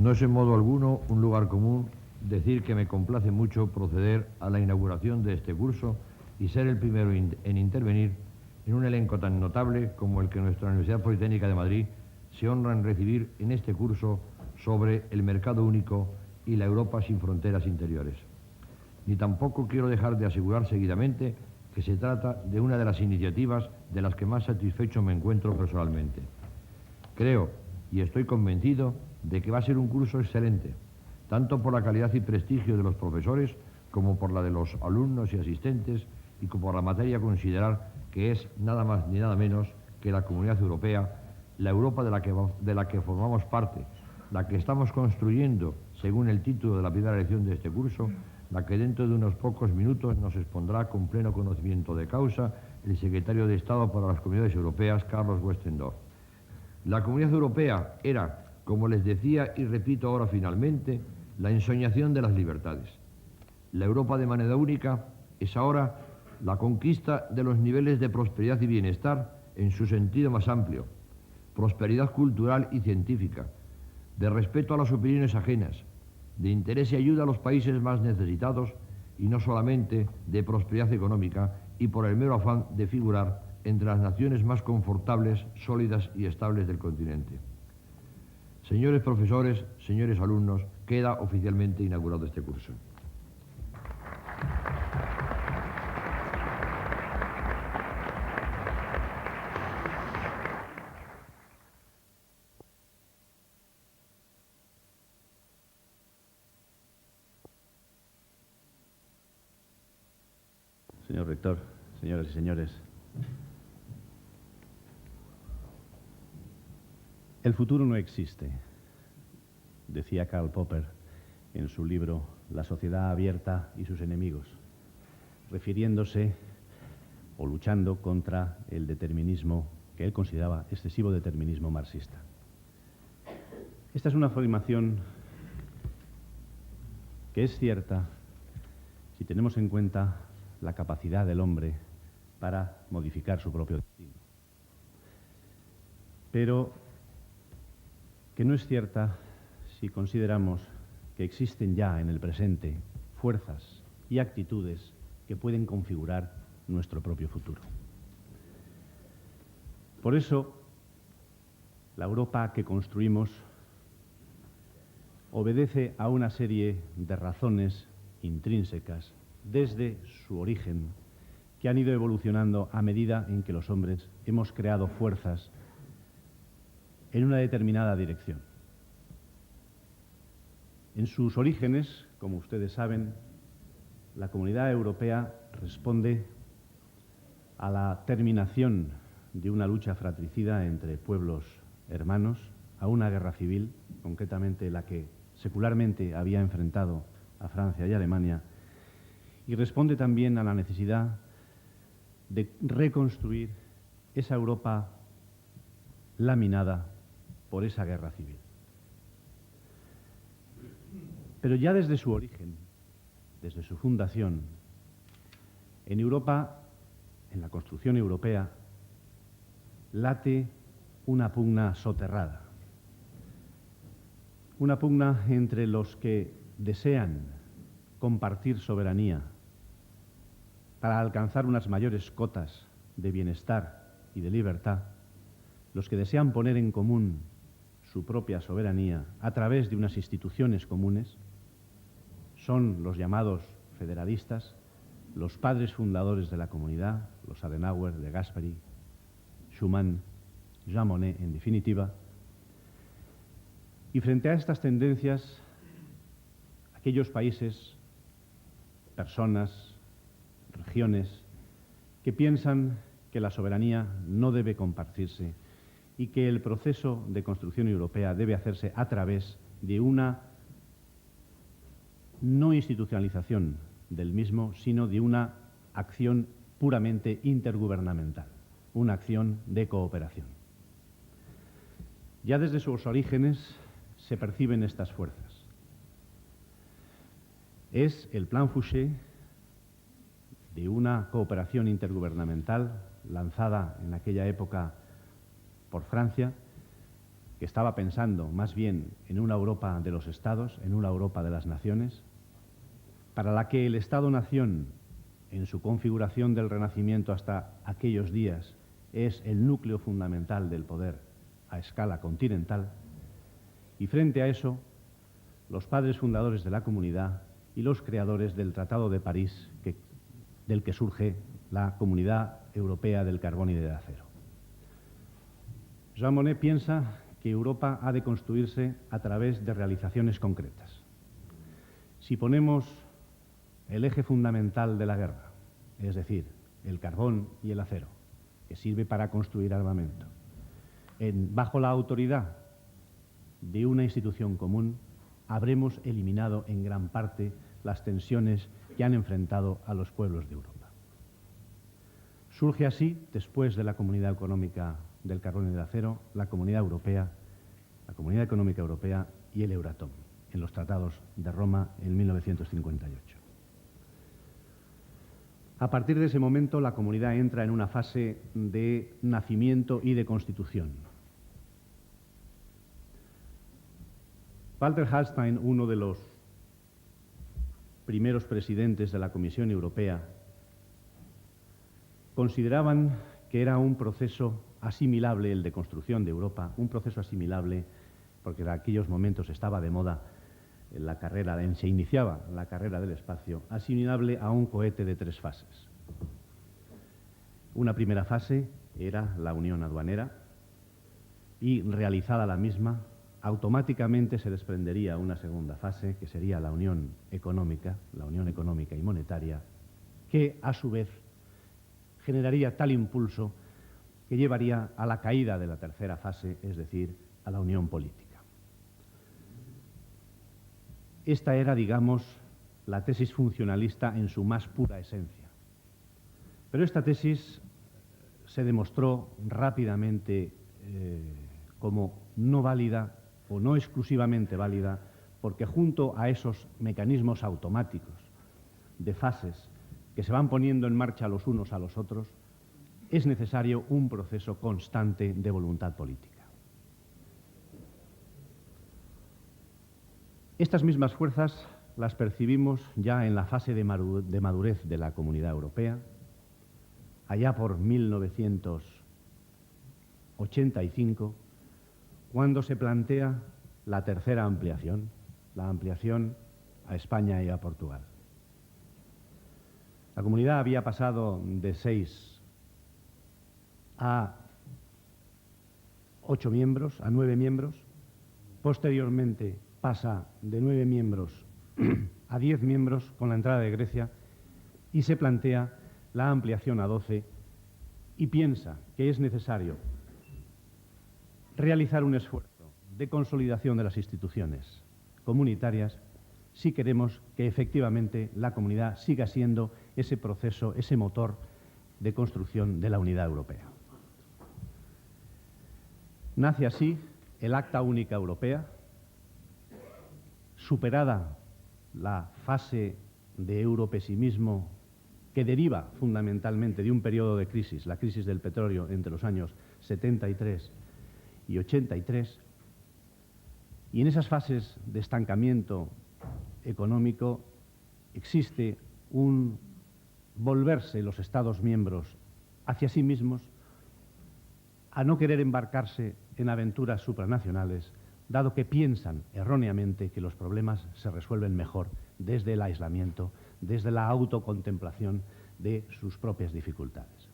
No es en modo alguno un lugar común decir que me complace mucho proceder a la inauguración de este curso y ser el primero en intervenir en un elenco tan notable como el que nuestra Universidad Politécnica de Madrid se honra en recibir en este curso sobre el mercado único y la Europa sin fronteras interiores. Ni tampoco quiero dejar de asegurar seguidamente que se trata de una de las iniciativas de las que más satisfecho me encuentro personalmente. Creo y estoy convencido de que va a ser un curso excelente, tanto por la calidad y prestigio de los profesores como por la de los alumnos y asistentes y como por la materia a considerar que es nada más ni nada menos que la Comunidad Europea, la Europa de la que formamos parte, la que estamos construyendo, según el título de la primera lección de este curso, la que dentro de unos pocos minutos nos expondrá con pleno conocimiento de causa el secretario de Estado para las Comunidades Europeas, Carlos Westendorf. La Comunidad Europea era, como les decía y repito ahora finalmente, la ensoñación de las libertades. La Europa de moneda única es ahora la conquista de los niveles de prosperidad y bienestar en su sentido más amplio, prosperidad cultural y científica, de respeto a las opiniones ajenas, de interés y ayuda a los países más necesitados y no solamente de prosperidad económica y por el mero afán de figurar entre las naciones más confortables, sólidas y estables del continente. Señores profesores, señores alumnos, queda oficialmente inaugurado este curso. Señor rector, señoras y señores, el futuro no existe, decía Karl Popper en su libro La sociedad abierta y sus enemigos, refiriéndose o luchando contra el determinismo que él consideraba excesivo determinismo marxista. Esta es una afirmación que es cierta si tenemos en cuenta la capacidad del hombre para modificar su propio destino, pero que no es cierta si consideramos que existen ya en el presente fuerzas y actitudes que pueden configurar nuestro propio futuro. Por eso, la Europa que construimos obedece a una serie de razones intrínsecas desde su origen, que han ido evolucionando a medida en que los hombres hemos creado fuerzas en una determinada dirección. En sus orígenes, como ustedes saben, la Comunidad Europea responde a la terminación de una lucha fratricida entre pueblos hermanos, a una guerra civil, concretamente la que secularmente había enfrentado a Francia y Alemania, y responde también a la necesidad de reconstruir esa Europa laminada por esa guerra civil. Pero ya desde su origen, desde su fundación, en Europa, en la construcción europea, late una pugna soterrada. Una pugna entre los que desean compartir soberanía para alcanzar unas mayores cotas de bienestar y de libertad, los que desean poner en común su propia soberanía a través de unas instituciones comunes, son los llamados federalistas, los padres fundadores de la comunidad, los Adenauer, de Gasperi, Schuman, Jean Monnet, en definitiva. Y frente a estas tendencias, aquellos países, personas, regiones que piensan que la soberanía no debe compartirse y que el proceso de construcción europea debe hacerse a través de una no institucionalización del mismo, sino de una acción puramente intergubernamental, una acción de cooperación. Ya desde sus orígenes se perciben estas fuerzas. Es el Plan Fouché de una cooperación intergubernamental lanzada en aquella época por Francia, que estaba pensando más bien en una Europa de los Estados, en una Europa de las naciones, para la que el Estado-nación, en su configuración del Renacimiento hasta aquellos días, es el núcleo fundamental del poder a escala continental, y frente a eso, los padres fundadores de la comunidad y los creadores del Tratado de París, del que surge la Comunidad Europea del Carbón y del Acero. Jean Monnet piensa que Europa ha de construirse a través de realizaciones concretas. Si ponemos el eje fundamental de la guerra, es decir, el carbón y el acero, que sirve para construir armamento, bajo la autoridad de una institución común, habremos eliminado en gran parte las tensiones que han enfrentado a los pueblos de Europa. Surge así, después de la Comunidad Económica del Carbón y del Acero, la Comunidad Europea, la Comunidad Económica Europea y el Euratom, en los Tratados de Roma en 1958. A partir de ese momento, la comunidad entra en una fase de nacimiento y de constitución. Walter Hallstein, uno de los primeros presidentes de la Comisión Europea, consideraban que era un proceso asimilable el de construcción de Europa, un proceso asimilable porque en aquellos momentos estaba de moda se iniciaba la carrera del espacio, asimilable a un cohete de 3 fases. Una primera fase era la unión aduanera y, realizada la misma, automáticamente se desprendería una segunda fase, que sería la unión económica y monetaria, que a su vez generaría tal impulso que llevaría a la caída de la tercera fase, es decir, a la unión política. Esta era, digamos, la tesis funcionalista en su más pura esencia. Pero esta tesis se demostró rápidamente como no válida o no exclusivamente válida, porque junto a esos mecanismos automáticos de fases que se van poniendo en marcha los unos a los otros, es necesario un proceso constante de voluntad política. Estas mismas fuerzas las percibimos ya en la fase de madurez de la Comunidad Europea, allá por 1985, cuando se plantea la tercera ampliación, la ampliación a España y a Portugal. La comunidad había pasado de 6 a 8 miembros, a 9 miembros. Posteriormente pasa de 9 miembros a 10 miembros con la entrada de Grecia y se plantea la ampliación a 12 y piensa que es necesario realizar un esfuerzo de consolidación de las instituciones comunitarias si queremos que efectivamente la comunidad siga siendo ese proceso, ese motor de construcción de la unidad europea. Nace así el Acta Única Europea, superada la fase de europesimismo que deriva fundamentalmente de un periodo de crisis, la crisis del petróleo entre los años 73 y 83, y en esas fases de estancamiento económico existe un volverse los Estados miembros hacia sí mismos a no querer embarcarse en aventuras supranacionales, dado que piensan erróneamente que los problemas se resuelven mejor desde el aislamiento, desde la autocontemplación de sus propias dificultades.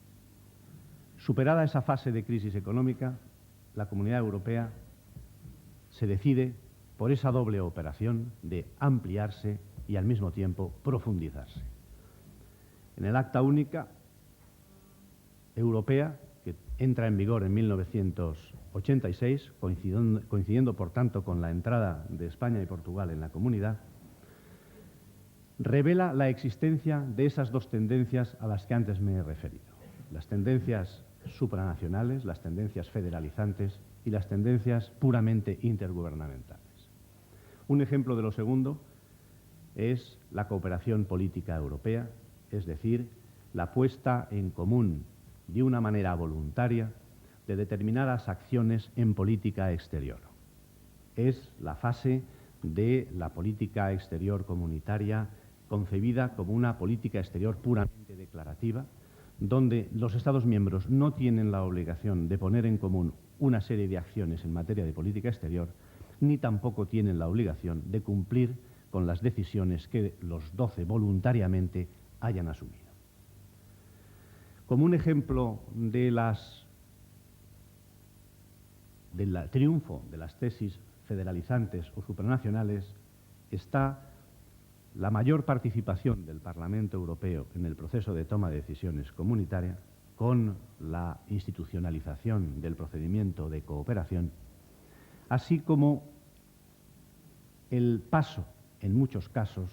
Superada esa fase de crisis económica, la Comunidad Europea se decide por esa doble operación de ampliarse y al mismo tiempo profundizarse. En el Acta Única Europea, que entra en vigor en 1986, coincidiendo por tanto con la entrada de España y Portugal en la Comunidad, revela la existencia de esas dos tendencias a las que antes me he referido. Las tendencias supranacionales, las tendencias federalizantes y las tendencias puramente intergubernamentales. Un ejemplo de lo segundo es la cooperación política europea, es decir, la puesta en común de una manera voluntaria de determinadas acciones en política exterior. Es la fase de la política exterior comunitaria concebida como una política exterior puramente declarativa, donde los Estados miembros no tienen la obligación de poner en común una serie de acciones en materia de política exterior, ni tampoco tienen la obligación de cumplir con las decisiones que los 12 voluntariamente hayan asumido. Como un ejemplo del triunfo de las tesis federalizantes o supranacionales está la mayor participación del Parlamento Europeo en el proceso de toma de decisiones comunitaria, con la institucionalización del procedimiento de cooperación, así como el paso, en muchos casos,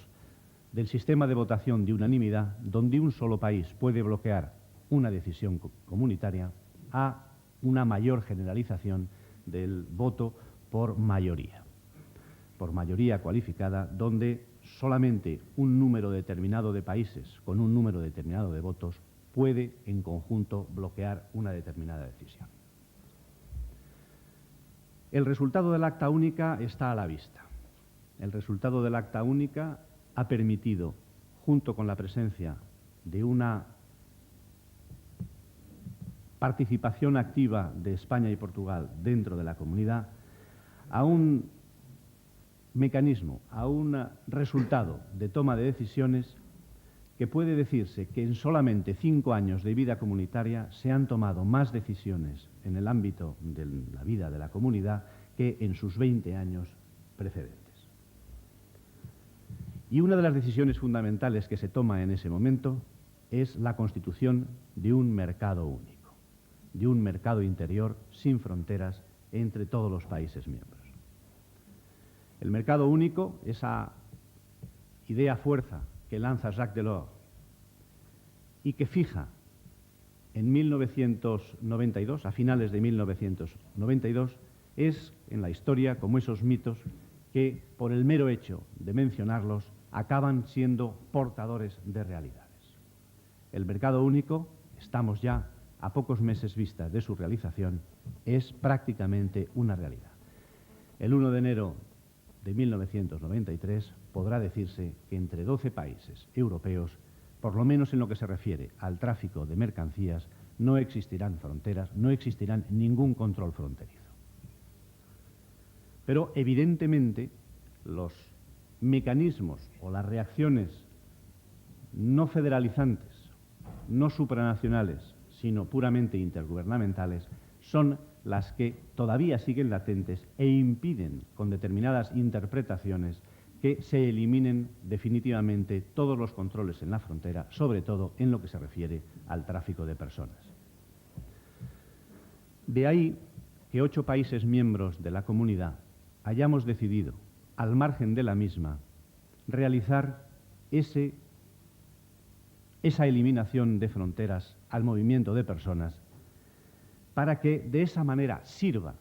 del sistema de votación de unanimidad, donde un solo país puede bloquear una decisión comunitaria, a una mayor generalización del voto por mayoría cualificada, donde solamente un número determinado de países con un número determinado de votos puede en conjunto bloquear una determinada decisión. El resultado del Acta Única está a la vista. El resultado del Acta Única ha permitido, junto con la presencia de una participación activa de España y Portugal dentro de la comunidad, a un mecanismo, a un resultado de toma de decisiones que puede decirse que en solamente 5 años de vida comunitaria se han tomado más decisiones en el ámbito de la vida de la comunidad que en sus 20 años precedentes. Y una de las decisiones fundamentales que se toma en ese momento es la constitución de un mercado único, de un mercado interior sin fronteras entre todos los países miembros. El mercado único, esa idea fuerza que lanza Jacques Delors y que fija en 1992, a finales de 1992, es en la historia como esos mitos que, por el mero hecho de mencionarlos, acaban siendo portadores de realidades. El mercado único, estamos ya a pocos meses vista de su realización, es prácticamente una realidad. El 1 de enero de 1993 podrá decirse que entre 12 países europeos, por lo menos en lo que se refiere al tráfico de mercancías, no existirán fronteras, no existirán ningún control fronterizo. Pero evidentemente los mecanismos o las reacciones no federalizantes, no supranacionales, sino puramente intergubernamentales, son las que todavía siguen latentes e impiden, con determinadas interpretaciones, que se eliminen definitivamente todos los controles en la frontera, sobre todo en lo que se refiere al tráfico de personas. De ahí que 8 países miembros de la comunidad hayamos decidido, al margen de la misma, realizar esa eliminación de fronteras al movimiento de personas, para que de esa manera sirva,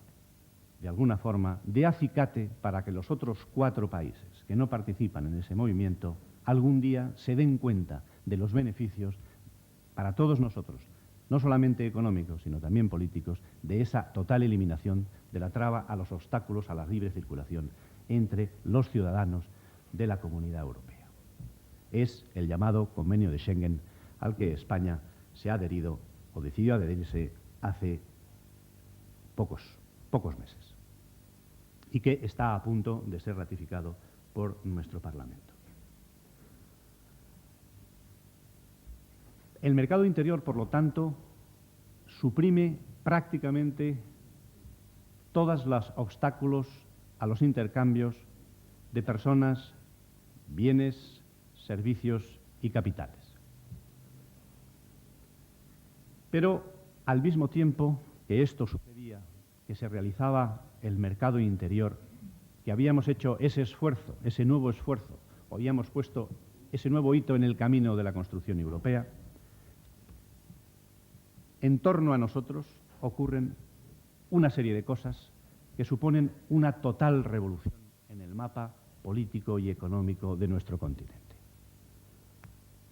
de alguna forma, de acicate para que los otros 4 países que no participan en ese movimiento algún día se den cuenta de los beneficios para todos nosotros, no solamente económicos, sino también políticos, de esa total eliminación de la traba a los obstáculos a la libre circulación entre los ciudadanos de la Comunidad Europea. Es el llamado Convenio de Schengen, al que España se ha adherido o decidió adherirse hace pocos meses y que está a punto de ser ratificado por nuestro Parlamento. El mercado interior, por lo tanto, suprime prácticamente todos los obstáculos a los intercambios de personas, bienes, servicios y capitales. Pero al mismo tiempo que esto sucedía, que se realizaba el mercado interior, que habíamos hecho ese esfuerzo, ese nuevo esfuerzo, o habíamos puesto ese nuevo hito en el camino de la construcción europea, en torno a nosotros ocurren una serie de cosas que suponen una total revolución en el mapa político y económico de nuestro continente.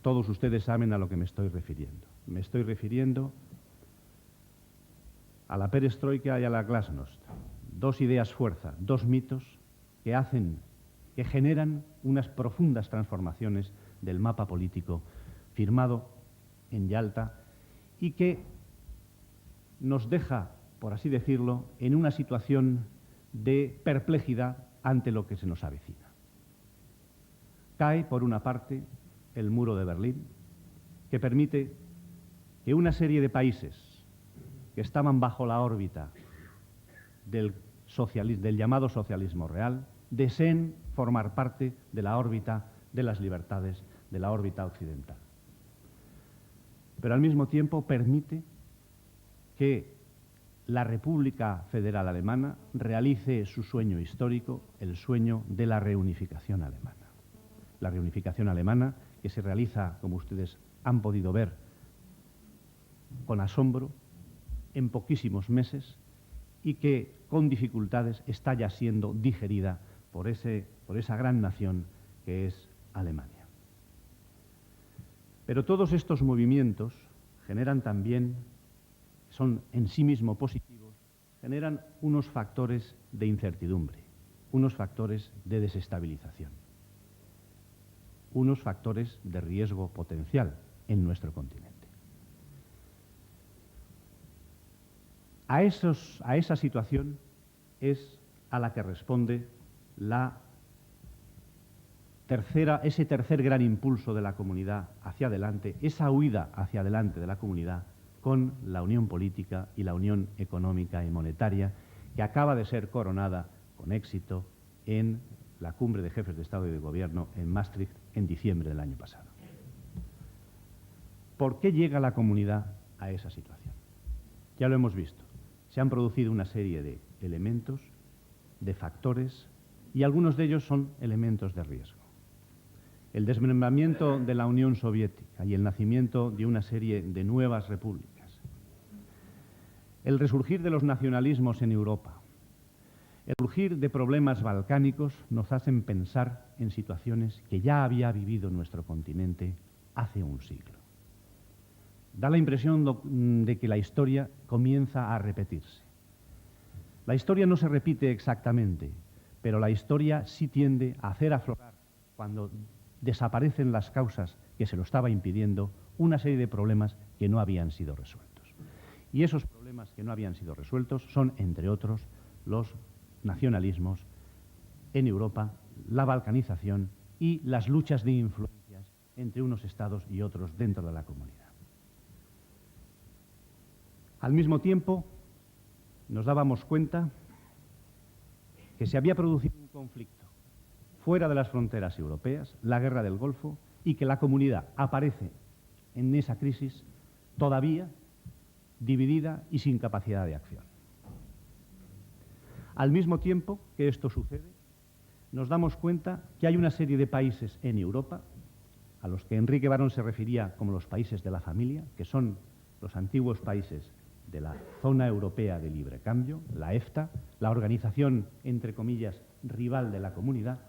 Todos ustedes saben a lo que me estoy refiriendo. Me estoy refiriendo a la perestroika y a la glasnost. Dos ideas fuerza, dos mitos que generan unas profundas transformaciones del mapa político firmado en Yalta y que nos deja, por así decirlo, en una situación de perplejidad ante lo que se nos avecina. Cae, por una parte, el muro de Berlín, que permite que una serie de países que estaban bajo la órbita del llamado socialismo real deseen formar parte de la órbita de las libertades, de la órbita occidental. Pero al mismo tiempo permite que la República Federal Alemana realice su sueño histórico, el sueño de la reunificación alemana. La reunificación alemana que se realiza, como ustedes han podido ver, con asombro, en poquísimos meses, y que con dificultades está ya siendo digerida por esa gran nación que es Alemania. Pero todos estos movimientos generan también, son en sí mismos positivos, generan unos factores de incertidumbre, unos factores de desestabilización, unos factores de riesgo potencial en nuestro continente. A esa situación es a la que responde ese tercer gran impulso de la comunidad hacia adelante, esa huida hacia adelante de la comunidad con la unión política y la unión económica y monetaria que acaba de ser coronada con éxito en la cumbre de jefes de Estado y de Gobierno en Maastricht en diciembre del año pasado. ¿Por qué llega la comunidad a esa situación? Ya lo hemos visto. Se han producido una serie de elementos, de factores, y algunos de ellos son elementos de riesgo. El desmembramiento de la Unión Soviética y el nacimiento de una serie de nuevas repúblicas. El resurgir de los nacionalismos en Europa. El surgir de problemas balcánicos nos hacen pensar en situaciones que ya había vivido nuestro continente hace un siglo. Da la impresión de que la historia comienza a repetirse. La historia no se repite exactamente, pero la historia sí tiende a hacer aflorar, cuando desaparecen las causas que se lo estaba impidiendo, una serie de problemas que no habían sido resueltos. Y esos problemas que no habían sido resueltos son, entre otros, los nacionalismos en Europa, la balcanización y las luchas de influencias entre unos estados y otros dentro de la comunidad. Al mismo tiempo, nos dábamos cuenta que se había producido un conflicto fuera de las fronteras europeas, la guerra del Golfo, y que la comunidad aparece en esa crisis todavía dividida y sin capacidad de acción. Al mismo tiempo que esto sucede, nos damos cuenta que hay una serie de países en Europa, a los que Enrique Barón se refería como los países de la familia, que son los antiguos países de la Zona Europea de Libre Cambio, la EFTA, la organización, entre comillas, rival de la comunidad,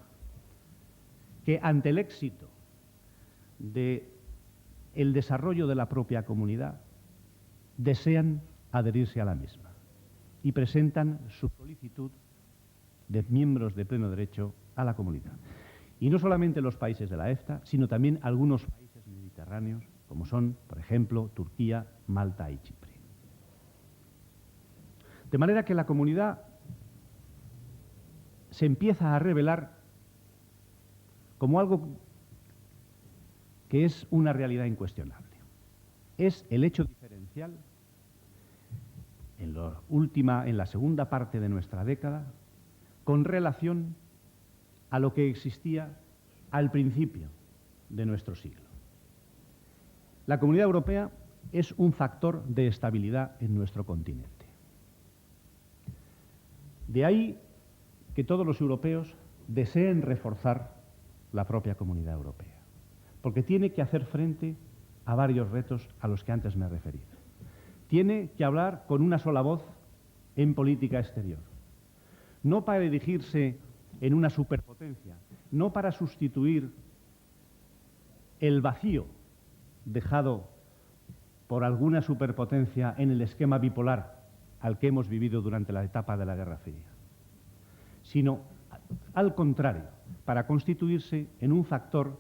que ante el éxito del desarrollo de la propia comunidad desean adherirse a la misma y presentan su solicitud de miembros de pleno derecho a la comunidad. Y no solamente los países de la EFTA, sino también algunos países mediterráneos, como son, por ejemplo, Turquía, Malta y Chipre. De manera que la comunidad se empieza a revelar como algo que es una realidad incuestionable. Es el hecho diferencial en la segunda parte de nuestra década con relación a lo que existía al principio de nuestro siglo. La Comunidad Europea es un factor de estabilidad en nuestro continente. De ahí que todos los europeos deseen reforzar la propia Comunidad Europea, porque tiene que hacer frente a varios retos a los que antes me he referido. Tiene que hablar con una sola voz en política exterior, no para erigirse en una superpotencia, no para sustituir el vacío dejado por alguna superpotencia en el esquema bipolar al que hemos vivido durante la etapa de la Guerra Fría, sino, al contrario, para constituirse en un factor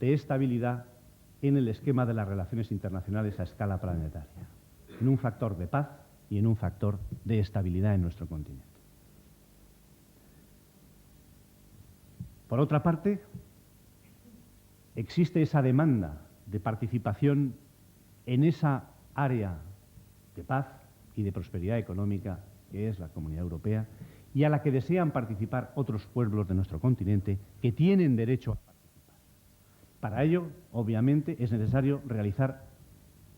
de estabilidad en el esquema de las relaciones internacionales a escala planetaria, en un factor de paz y en un factor de estabilidad en nuestro continente. Por otra parte, existe esa demanda de participación en esa área de paz y de prosperidad económica que es la Comunidad Europea y a la que desean participar otros pueblos de nuestro continente que tienen derecho a participar. Para ello, obviamente, es necesario realizar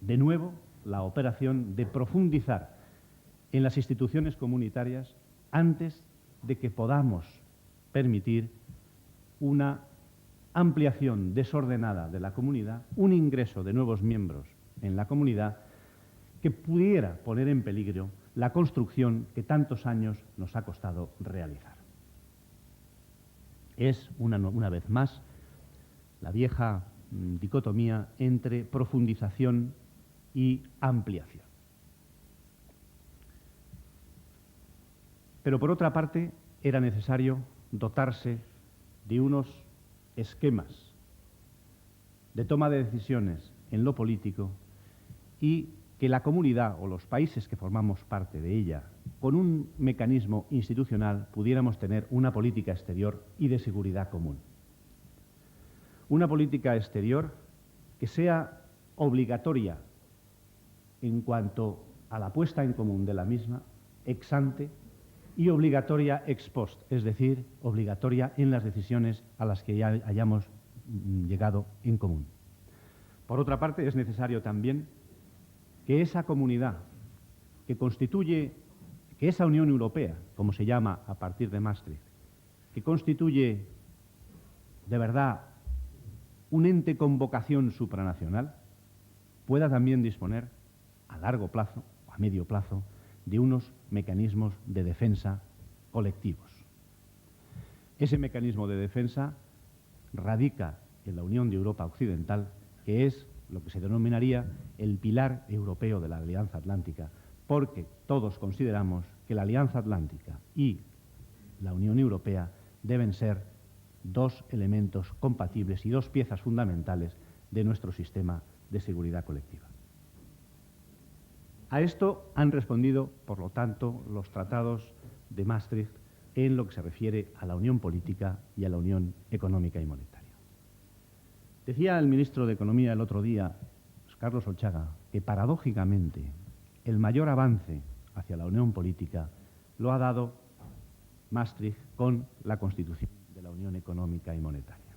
de nuevo la operación de profundizar en las instituciones comunitarias antes de que podamos permitir una ampliación desordenada de la comunidad, un ingreso de nuevos miembros en la comunidad que pudiera poner en peligro la construcción que tantos años nos ha costado realizar. Es, una vez más, la vieja dicotomía entre profundización y ampliación. Pero, por otra parte, era necesario dotarse de unos esquemas de toma de decisiones en lo político y que la comunidad o los países que formamos parte de ella, con un mecanismo institucional, pudiéramos tener una política exterior y de seguridad común. Una política exterior que sea obligatoria en cuanto a la puesta en común de la misma, ex ante, y obligatoria ex post, es decir, obligatoria en las decisiones a las que ya hayamos llegado en común. Por otra parte, es necesario también que esa comunidad que constituye, que esa Unión Europea, como se llama a partir de Maastricht, que constituye de verdad un ente con vocación supranacional, pueda también disponer a largo plazo o a medio plazo de unos mecanismos de defensa colectivos. Ese mecanismo de defensa radica en la Unión de Europa Occidental, que es lo que se denominaría el pilar europeo de la Alianza Atlántica, porque todos consideramos que la Alianza Atlántica y la Unión Europea deben ser dos elementos compatibles y dos piezas fundamentales de nuestro sistema de seguridad colectiva. A esto han respondido, por lo tanto, los tratados de Maastricht en lo que se refiere a la unión política y a la unión económica y monetaria. Decía el ministro de Economía el otro día, Carlos Olchaga, que paradójicamente el mayor avance hacia la unión política lo ha dado Maastricht con la constitución de la Unión Económica y Monetaria.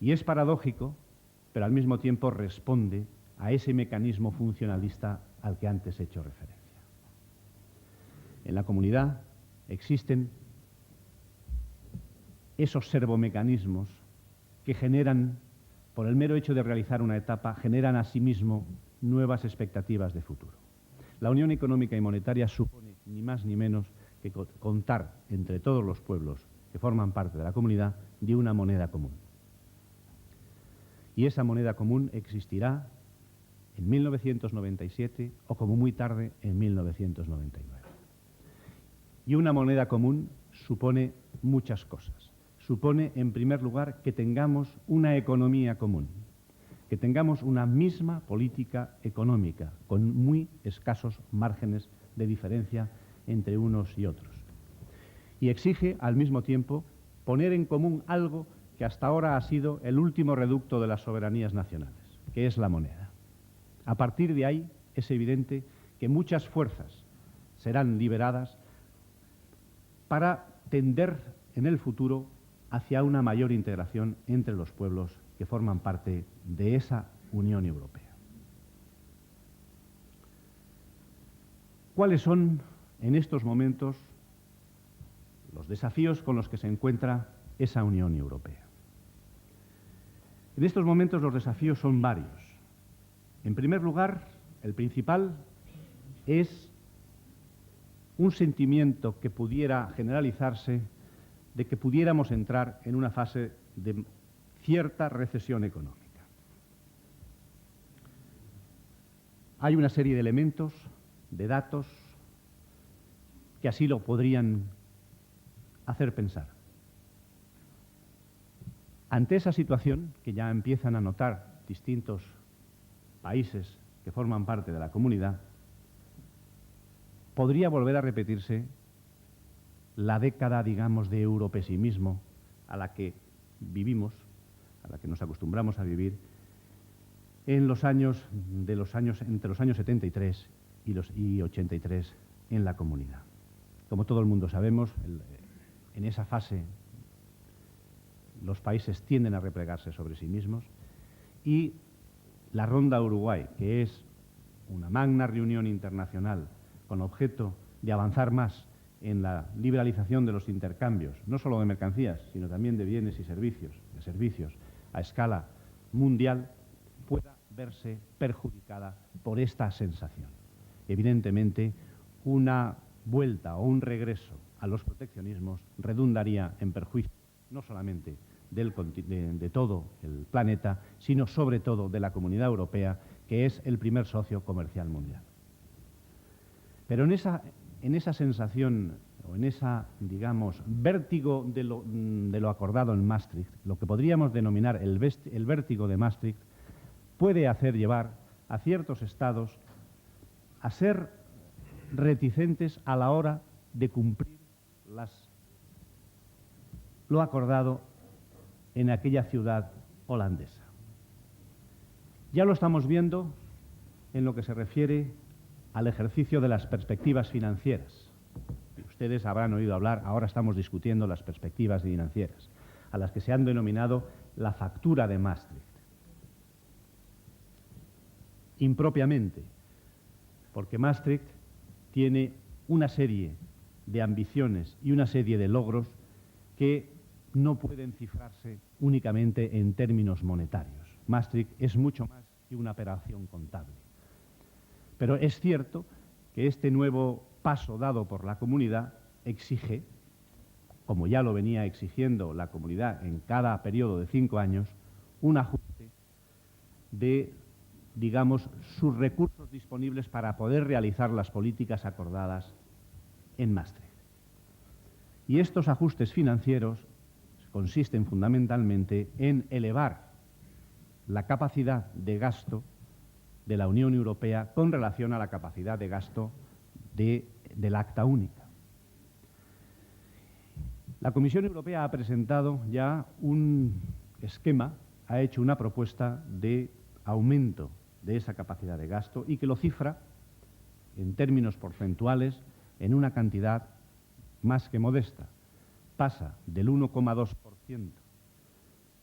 Y es paradójico, pero al mismo tiempo responde a ese mecanismo funcionalista al que antes he hecho referencia. En la comunidad existen esos servomecanismos que generan, por el mero hecho de realizar una etapa, generan asimismo nuevas expectativas de futuro. La Unión Económica y Monetaria supone ni más ni menos que contar entre todos los pueblos que forman parte de la comunidad de una moneda común. Y esa moneda común existirá en 1997 o como muy tarde en 1999. Y una moneda común supone muchas cosas. Supone, en primer lugar, que tengamos una economía común, que tengamos una misma política económica, con muy escasos márgenes de diferencia entre unos y otros. Y exige, al mismo tiempo, poner en común algo que hasta ahora ha sido el último reducto de las soberanías nacionales, que es la moneda. A partir de ahí es evidente que muchas fuerzas serán liberadas para tender en el futuro hacia una mayor integración entre los pueblos que forman parte de esa Unión Europea. ¿Cuáles son en estos momentos los desafíos con los que se encuentra esa Unión Europea? En estos momentos los desafíos son varios. En primer lugar, el principal es un sentimiento que pudiera generalizarse de que pudiéramos entrar en una fase de cierta recesión económica. Hay una serie de elementos de datos que así lo podrían hacer pensar. Ante esa situación, que ya empiezan a notar distintos países que forman parte de la comunidad, podría volver a repetirse la década, digamos, de europesimismo a la que vivimos, a la que nos acostumbramos a vivir en entre los años 73 y 83 en la comunidad. Como todo el mundo sabemos, en esa fase los países tienden a replegarse sobre sí mismos y la Ronda Uruguay, que es una magna reunión internacional con objeto de avanzar más en la liberalización de los intercambios, no solo de mercancías, sino también de bienes y servicios, a escala mundial, pueda verse perjudicada por esta sensación. Evidentemente, una vuelta o un regreso a los proteccionismos redundaría en perjuicio no solamente de todo el planeta, sino sobre todo de la Comunidad Europea, que es el primer socio comercial mundial. Pero en esa sensación o en esa, digamos, vértigo de lo acordado en Maastricht, lo que podríamos denominar el vértigo de Maastricht, puede hacer llevar a ciertos estados a ser reticentes a la hora de cumplir lo acordado en aquella ciudad holandesa. Ya lo estamos viendo en lo que se refiere al ejercicio de las perspectivas financieras. Ustedes habrán oído hablar, ahora estamos discutiendo las perspectivas financieras, a las que se han denominado la factura de Maastricht. Impropiamente, porque Maastricht tiene una serie de ambiciones y una serie de logros que no pueden cifrarse únicamente en términos monetarios. Maastricht es mucho más que una operación contable. Pero es cierto que este nuevo paso dado por la comunidad exige, como ya lo venía exigiendo la comunidad en cada periodo de 5 años, un ajuste de, digamos, sus recursos disponibles para poder realizar las políticas acordadas en Maastricht. Y estos ajustes financieros consisten fundamentalmente en elevar la capacidad de gasto de la Unión Europea con relación a la capacidad de gasto del Acta Única. La Comisión Europea ha presentado ya un esquema, ha hecho una propuesta de aumento de esa capacidad de gasto y que lo cifra en términos porcentuales en una cantidad más que modesta. Pasa del 1,2%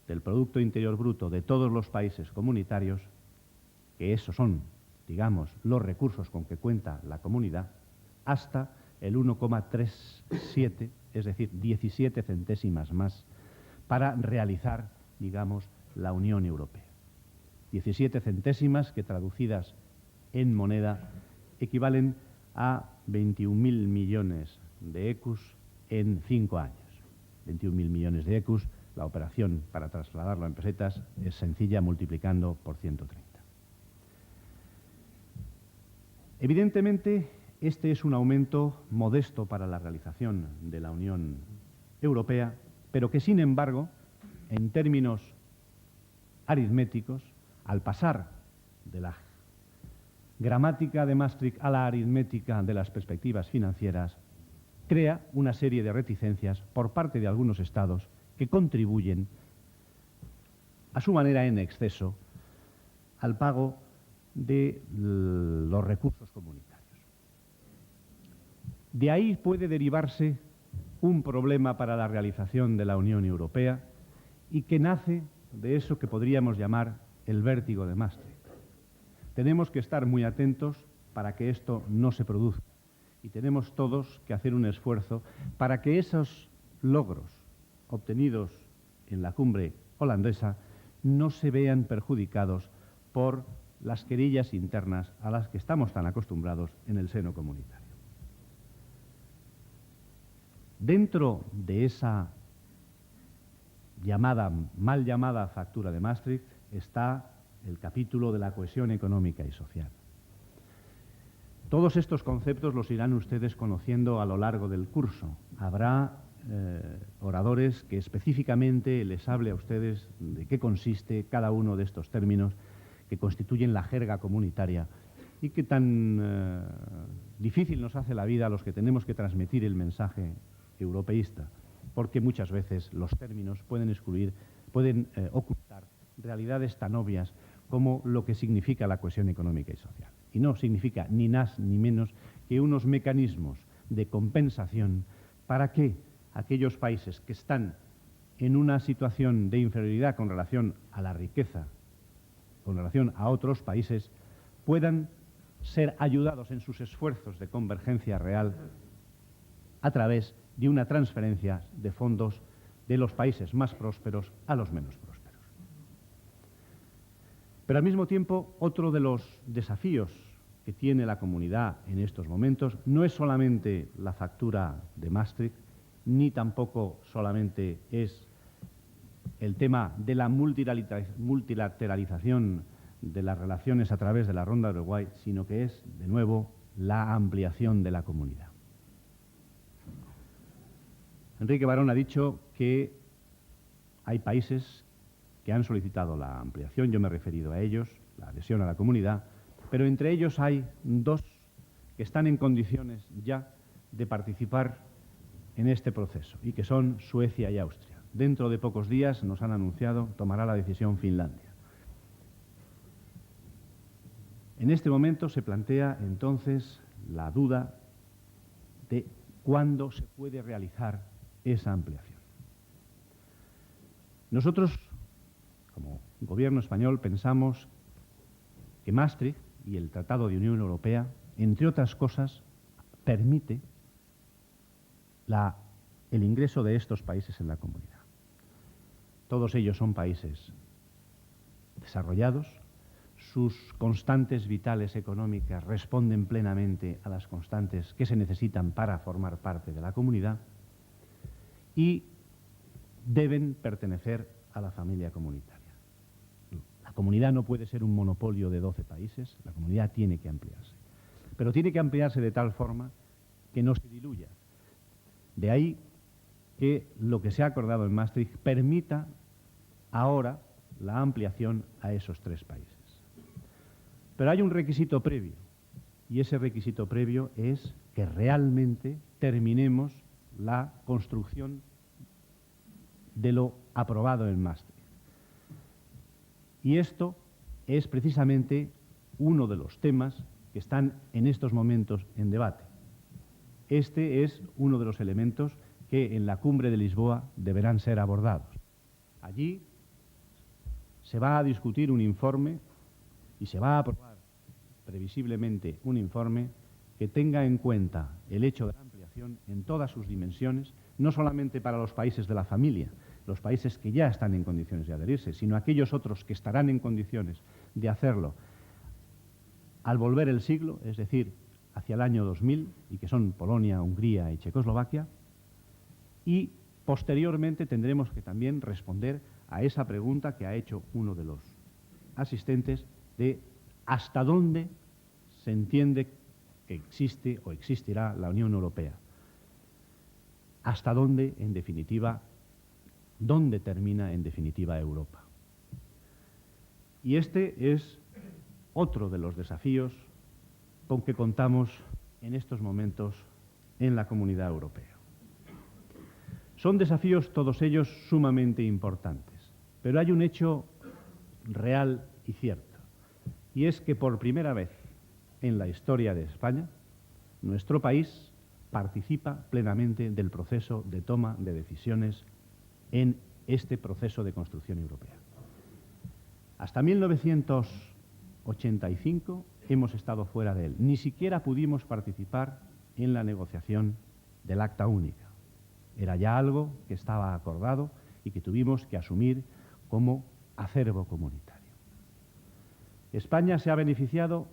del Producto Interior Bruto de todos los países comunitarios, que esos son, digamos, los recursos con que cuenta la comunidad, hasta el 1,37, es decir, 17 centésimas más, para realizar, digamos, la Unión Europea. 17 centésimas que, traducidas en moneda, equivalen a 21.000 millones de ecus en 5 años. 21.000 millones de ecus, la operación para trasladarlo en pesetas es sencilla, multiplicando por 130. Evidentemente, este es un aumento modesto para la realización de la Unión Europea, pero que, sin embargo, en términos aritméticos, al pasar de la gramática de Maastricht a la aritmética de las perspectivas financieras, crea una serie de reticencias por parte de algunos estados que contribuyen, a su manera en exceso, al pago de los recursos comunitarios. De ahí puede derivarse un problema para la realización de la Unión Europea y que nace de eso que podríamos llamar el vértigo de Maastricht. Tenemos que estar muy atentos para que esto no se produzca y tenemos todos que hacer un esfuerzo para que esos logros obtenidos en la cumbre holandesa no se vean perjudicados por las querellas internas a las que estamos tan acostumbrados en el seno comunitario. Dentro de esa mal llamada factura de Maastricht está el capítulo de la cohesión económica y social. Todos estos conceptos los irán ustedes conociendo a lo largo del curso. Habrá oradores que específicamente les hable a ustedes de qué consiste cada uno de estos términos que constituyen la jerga comunitaria y que tan difícil nos hace la vida a los que tenemos que transmitir el mensaje europeísta, porque muchas veces los términos pueden ocultar realidades tan obvias como lo que significa la cohesión económica y social. Y no significa ni más ni menos que unos mecanismos de compensación para que aquellos países que están en una situación de inferioridad con relación a la riqueza, con relación a otros países, puedan ser ayudados en sus esfuerzos de convergencia real a través de una transferencia de fondos de los países más prósperos a los menos prósperos. Pero al mismo tiempo, otro de los desafíos que tiene la comunidad en estos momentos no es solamente la factura de Maastricht, ni tampoco solamente es el tema de la multilateralización de las relaciones a través de la Ronda de Uruguay, sino que es, de nuevo, la ampliación de la comunidad. Enrique Barón ha dicho que hay países que han solicitado la ampliación, yo me he referido a ellos, la adhesión a la comunidad, pero entre ellos hay dos que están en condiciones ya de participar en este proceso y que son Suecia y Austria. Dentro de pocos días, nos han anunciado, tomará la decisión Finlandia. En este momento se plantea entonces la duda de cuándo se puede realizar esa ampliación. Nosotros, como gobierno español, pensamos que Maastricht y el Tratado de Unión Europea, entre otras cosas, permite el ingreso de estos países en la comunidad. Todos ellos son países desarrollados, sus constantes vitales económicas responden plenamente a las constantes que se necesitan para formar parte de la comunidad y deben pertenecer a la familia comunitaria. La comunidad no puede ser un monopolio de 12 países, la comunidad tiene que ampliarse. Pero tiene que ampliarse de tal forma que no se diluya. De ahí que lo que se ha acordado en Maastricht permita ahora la ampliación a esos 3 países. Pero hay un requisito previo, y ese requisito previo es que realmente terminemos la construcción de lo aprobado en Maastricht. Y esto es precisamente uno de los temas que están en estos momentos en debate. Este es uno de los elementos que en la cumbre de Lisboa deberán ser abordados. Allí se va a discutir un informe y se va a aprobar previsiblemente un informe que tenga en cuenta el hecho de la ampliación en todas sus dimensiones, no solamente para los países de la familia, los países que ya están en condiciones de adherirse, sino aquellos otros que estarán en condiciones de hacerlo al volver el siglo, es decir, hacia el año 2000, y que son Polonia, Hungría y Checoslovaquia, y posteriormente tendremos que también responder a esa pregunta que ha hecho uno de los asistentes de hasta dónde se entiende que existe o existirá la Unión Europea. Hasta dónde, en definitiva, dónde termina en definitiva Europa. Y este es otro de los desafíos con que contamos en estos momentos en la Comunidad Europea. Son desafíos todos ellos sumamente importantes, pero hay un hecho real y cierto, y es que por primera vez en la historia de España, nuestro país participa plenamente del proceso de toma de decisiones en este proceso de construcción europea. Hasta 1985 hemos estado fuera de él. Ni siquiera pudimos participar en la negociación del Acta Única. Era ya algo que estaba acordado y que tuvimos que asumir como acervo comunitario. España se ha beneficiado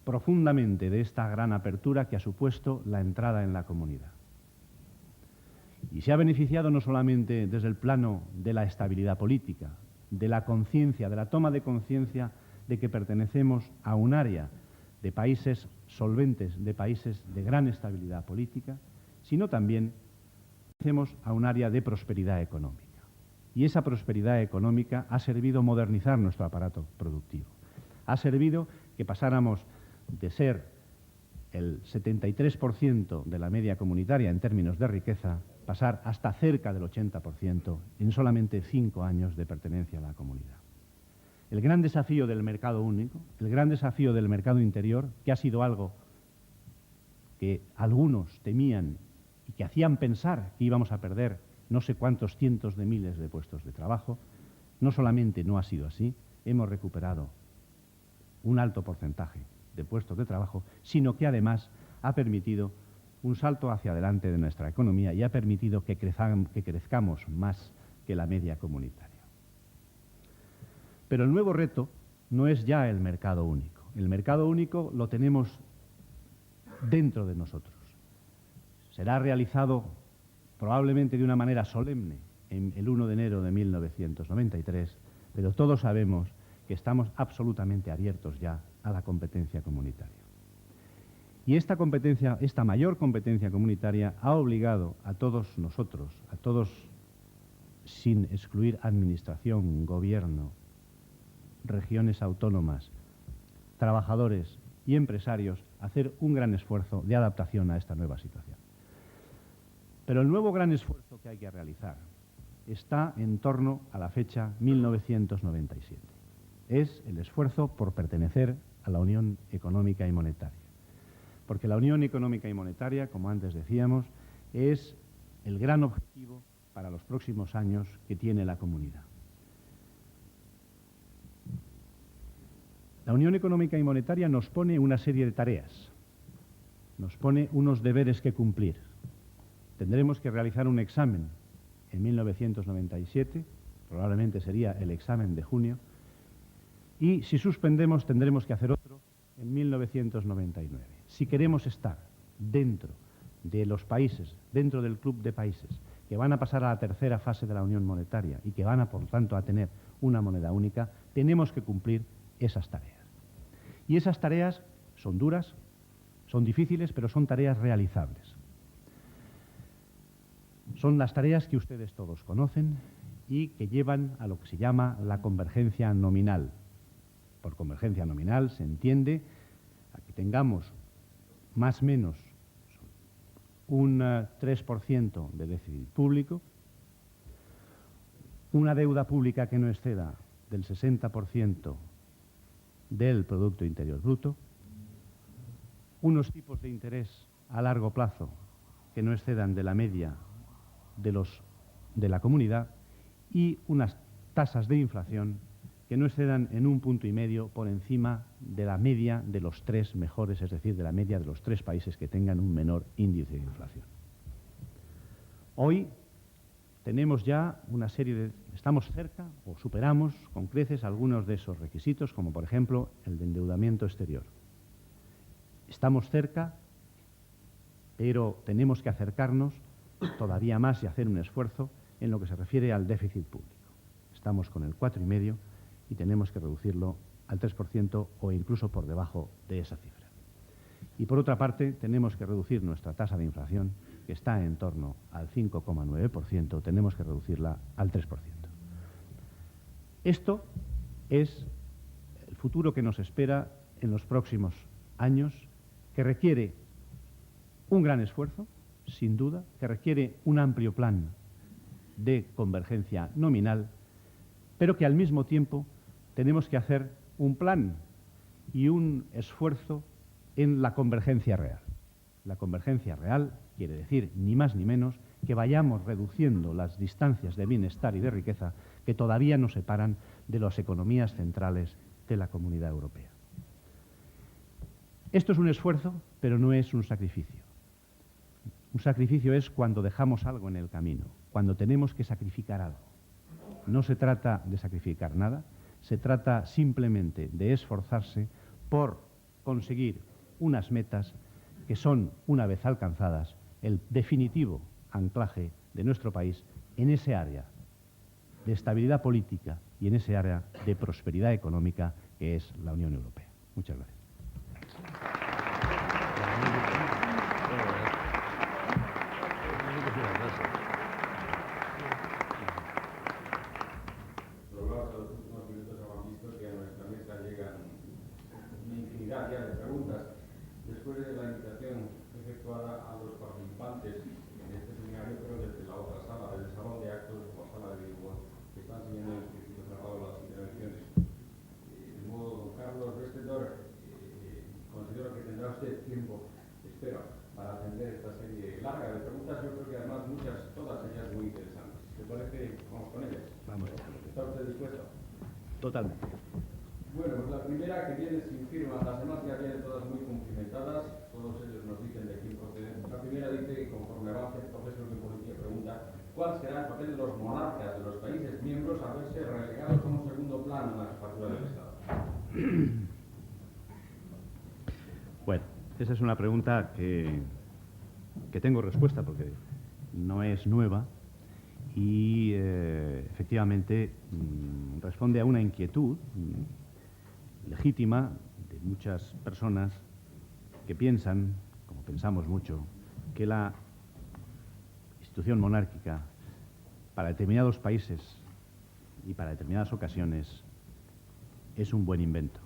profundamente de esta gran apertura que ha supuesto la entrada en la comunidad. Y se ha beneficiado no solamente desde el plano de la estabilidad política, de la conciencia, de la toma de conciencia de que pertenecemos a un área de países solventes, de países de gran estabilidad política, sino también pertenecemos a un área de prosperidad económica. Y esa prosperidad económica ha servido modernizar nuestro aparato productivo. Ha servido que pasáramos de ser el 73% de la media comunitaria en términos de riqueza, pasar hasta cerca del 80% en solamente 5 años de pertenencia a la comunidad. El gran desafío del mercado único, el gran desafío del mercado interior, que ha sido algo que algunos temían y que hacían pensar que íbamos a perder no sé cuántos cientos de miles de puestos de trabajo, no solamente no ha sido así, hemos recuperado un alto porcentaje de puestos de trabajo, sino que además ha permitido un salto hacia adelante de nuestra economía y ha permitido que crezcamos más que la media comunitaria. Pero el nuevo reto no es ya el mercado único. El mercado único lo tenemos dentro de nosotros. Será realizado probablemente de una manera solemne en el 1 de enero de 1993, pero todos sabemos que estamos absolutamente abiertos ya a la competencia comunitaria. Y esta competencia, esta mayor competencia comunitaria, ha obligado a todos nosotros, a todos, sin excluir administración, gobierno, regiones autónomas, trabajadores y empresarios, a hacer un gran esfuerzo de adaptación a esta nueva situación. Pero el nuevo gran esfuerzo que hay que realizar está en torno a la fecha 1997. Es el esfuerzo por pertenecer a la Unión Económica y Monetaria. Porque la Unión Económica y Monetaria, como antes decíamos, es el gran objetivo para los próximos años que tiene la comunidad. La Unión Económica y Monetaria nos pone una serie de tareas, nos pone unos deberes que cumplir. Tendremos que realizar un examen en 1997, probablemente sería el examen de junio, y si suspendemos tendremos que hacer otro en 1999. Si queremos estar dentro de los países, dentro del club de países que van a pasar a la tercera fase de la Unión Monetaria y que van, por tanto, a tener una moneda única, tenemos que cumplir esas tareas. Y esas tareas son duras, son difíciles, pero son tareas realizables. Son las tareas que ustedes todos conocen y que llevan a lo que se llama la convergencia nominal. Por convergencia nominal se entiende a que tengamos más o menos un 3% de déficit público, una deuda pública que no exceda del 60% del Producto Interior Bruto, unos tipos de interés a largo plazo que no excedan de la media de la comunidad y unas tasas de inflación que no excedan en 1,5 puntos por encima de la media de los 3 mejores, es decir, de la media de los 3 países que tengan un menor índice de inflación. Hoy tenemos ya una serie de... Estamos cerca o superamos con creces algunos de esos requisitos, como por ejemplo el de endeudamiento exterior. Estamos cerca, pero tenemos que acercarnos todavía más y hacer un esfuerzo en lo que se refiere al déficit público. Estamos con el 4,5% y tenemos que reducirlo al 3% o incluso por debajo de esa cifra. Y por otra parte, tenemos que reducir nuestra tasa de inflación, que está en torno al 5,9%, tenemos que reducirla al 3%. Esto es el futuro que nos espera en los próximos años, que requiere un gran esfuerzo, sin duda, que requiere un amplio plan de convergencia nominal, pero que al mismo tiempo tenemos que hacer un plan y un esfuerzo en la convergencia real. La convergencia real quiere decir, ni más ni menos, que vayamos reduciendo las distancias de bienestar y de riqueza que todavía nos separan de las economías centrales de la Comunidad Europea. Esto es un esfuerzo, pero no es un sacrificio. Un sacrificio es cuando dejamos algo en el camino, cuando tenemos que sacrificar algo. No se trata de sacrificar nada, se trata simplemente de esforzarse por conseguir unas metas que son, una vez alcanzadas, el definitivo anclaje de nuestro país en ese área de estabilidad política y en ese área de prosperidad económica que es la Unión Europea. Muchas gracias. efectuada a los participantes en este seminario, pero desde la otra sala, del salón de actos o sala de Bilbao, que están siguiendo en circuito cerrado las intervenciones. De modo, don Carlos Westendorf, considero que tendrá usted tiempo, espero, para atender esta serie larga de preguntas. Yo creo que además todas ellas muy interesantes. ¿Te parece? Vamos con ellas. Vamos. ¿Está usted dispuesto? Totalmente. Bueno, pues la primera, que viene sin firma, las demás ya vienen todas muy cumplimentadas, todos ellos nos dicen de quién proceden. La primera dice que conforme avance el profesor de política pregunta ¿cuál será el papel de los monarcas de los países miembros a verse relegados a un segundo plano en la jefatura del Estado? Bueno, esa es una pregunta que tengo respuesta porque no es nueva y efectivamente responde a una inquietud legítima de muchas personas que piensan, como pensamos mucho, que la institución monárquica para determinados países y para determinadas ocasiones es un buen invento.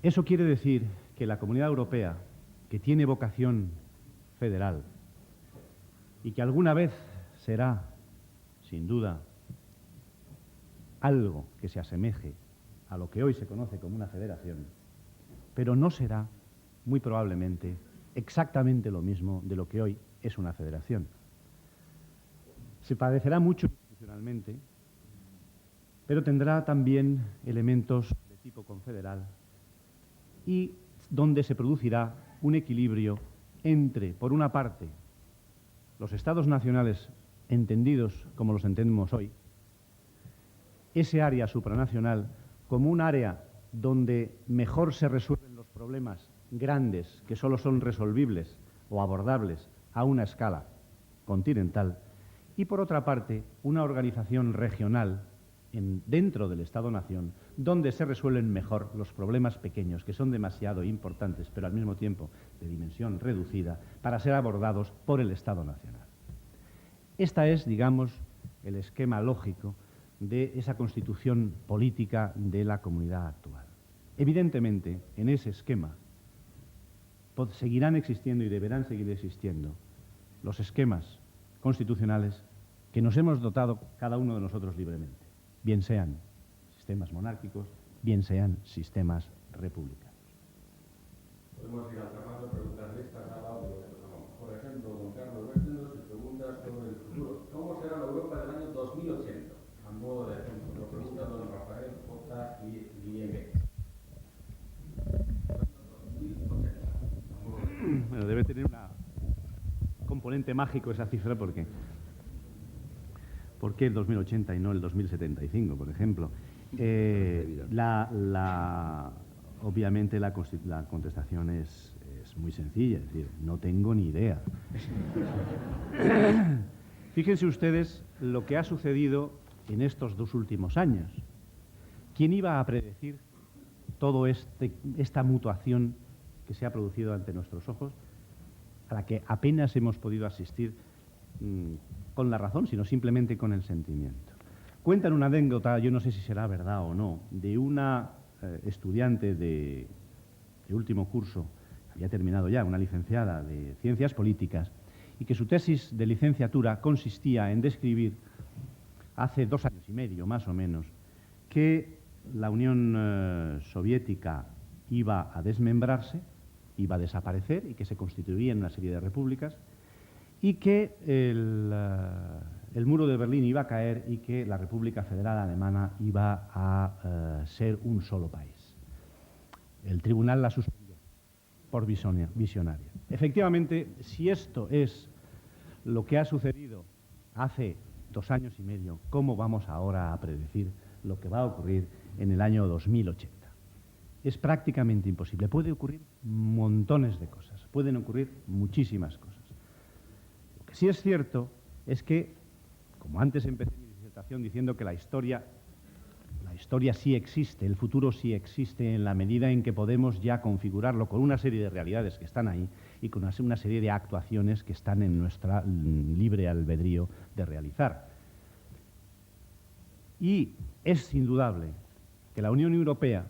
Eso quiere decir que la Comunidad Europea, que tiene vocación federal y que alguna vez será, sin duda, algo que se asemeje a lo que hoy se conoce como una federación, pero no será, muy probablemente, exactamente lo mismo de lo que hoy es una federación. Se parecerá mucho institucionalmente, pero tendrá también elementos de tipo confederal y donde se producirá un equilibrio entre, por una parte, los estados nacionales entendidos como los entendemos hoy, ese área supranacional como un área donde mejor se resuelven los problemas grandes que solo son resolvibles o abordables a una escala continental, y por otra parte una organización regional dentro del Estado-Nación donde se resuelven mejor los problemas pequeños que son demasiado importantes pero al mismo tiempo de dimensión reducida para ser abordados por el Estado Nacional. Esta es, digamos, el esquema lógico de esa constitución política de la comunidad actual. Evidentemente, en ese esquema seguirán existiendo y deberán seguir existiendo los esquemas constitucionales que nos hemos dotado cada uno de nosotros libremente, bien sean sistemas monárquicos, bien sean sistemas republicanos. Podemos ir alternando preguntas de esta cada uno de los salón. Por ejemplo, don Carlos Westendorf se pregunta sobre el futuro. ¿Cómo será la Europa del año 2080? A modo de ejemplo, lo pregunta don Rafael J. Lieme. Bueno, debe tener un componente mágico esa cifra porque ¿por qué el 2080 y no el 2075, por ejemplo? Obviamente la contestación es muy sencilla, es decir, no tengo ni idea. Fíjense ustedes lo que ha sucedido en estos 2 últimos años. ¿Quién iba a predecir toda esta mutuación que se ha producido ante nuestros ojos, a la que apenas hemos podido asistir con la razón, sino simplemente con el sentimiento? Cuentan una anécdota, yo no sé si será verdad o no, de una estudiante de último curso, había terminado ya, una licenciada de Ciencias Políticas, y que su tesis de licenciatura consistía en describir, hace 2 años y medio más o menos, que la Unión Soviética iba a desmembrarse, iba a desaparecer y que se constituirían una serie de repúblicas y que el muro de Berlín iba a caer y que la República Federal Alemana iba a ser un solo país. El tribunal la suspendió por visionaria. Efectivamente, si esto es lo que ha sucedido hace 2 años y medio, ¿cómo vamos ahora a predecir lo que va a ocurrir en el año 2080? Es prácticamente imposible. Puede ocurrir montones de cosas, pueden ocurrir muchísimas cosas. Lo que sí es cierto es que, como antes empecé mi disertación diciendo que la historia sí existe, el futuro sí existe en la medida en que podemos ya configurarlo con una serie de realidades que están ahí y con una serie de actuaciones que están en nuestra libre albedrío de realizar. Y es indudable que la Unión Europea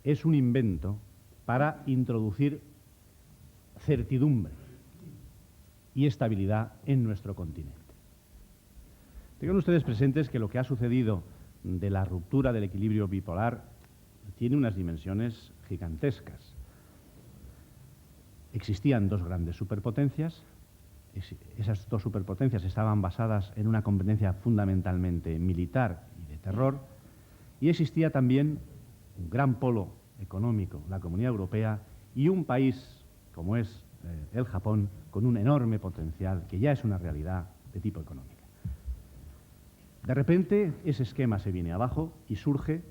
es un invento para introducir certidumbre y estabilidad en nuestro continente. Tengan ustedes presentes que lo que ha sucedido de la ruptura del equilibrio bipolar tiene unas dimensiones gigantescas. Existían dos grandes superpotencias. Esas dos superpotencias estaban basadas en una competencia fundamentalmente militar y de terror, y existía también un gran polo económico, la Comunidad Europea, y un país como es el Japón, con un enorme potencial que ya es una realidad de tipo económico. De repente ese esquema se viene abajo y surge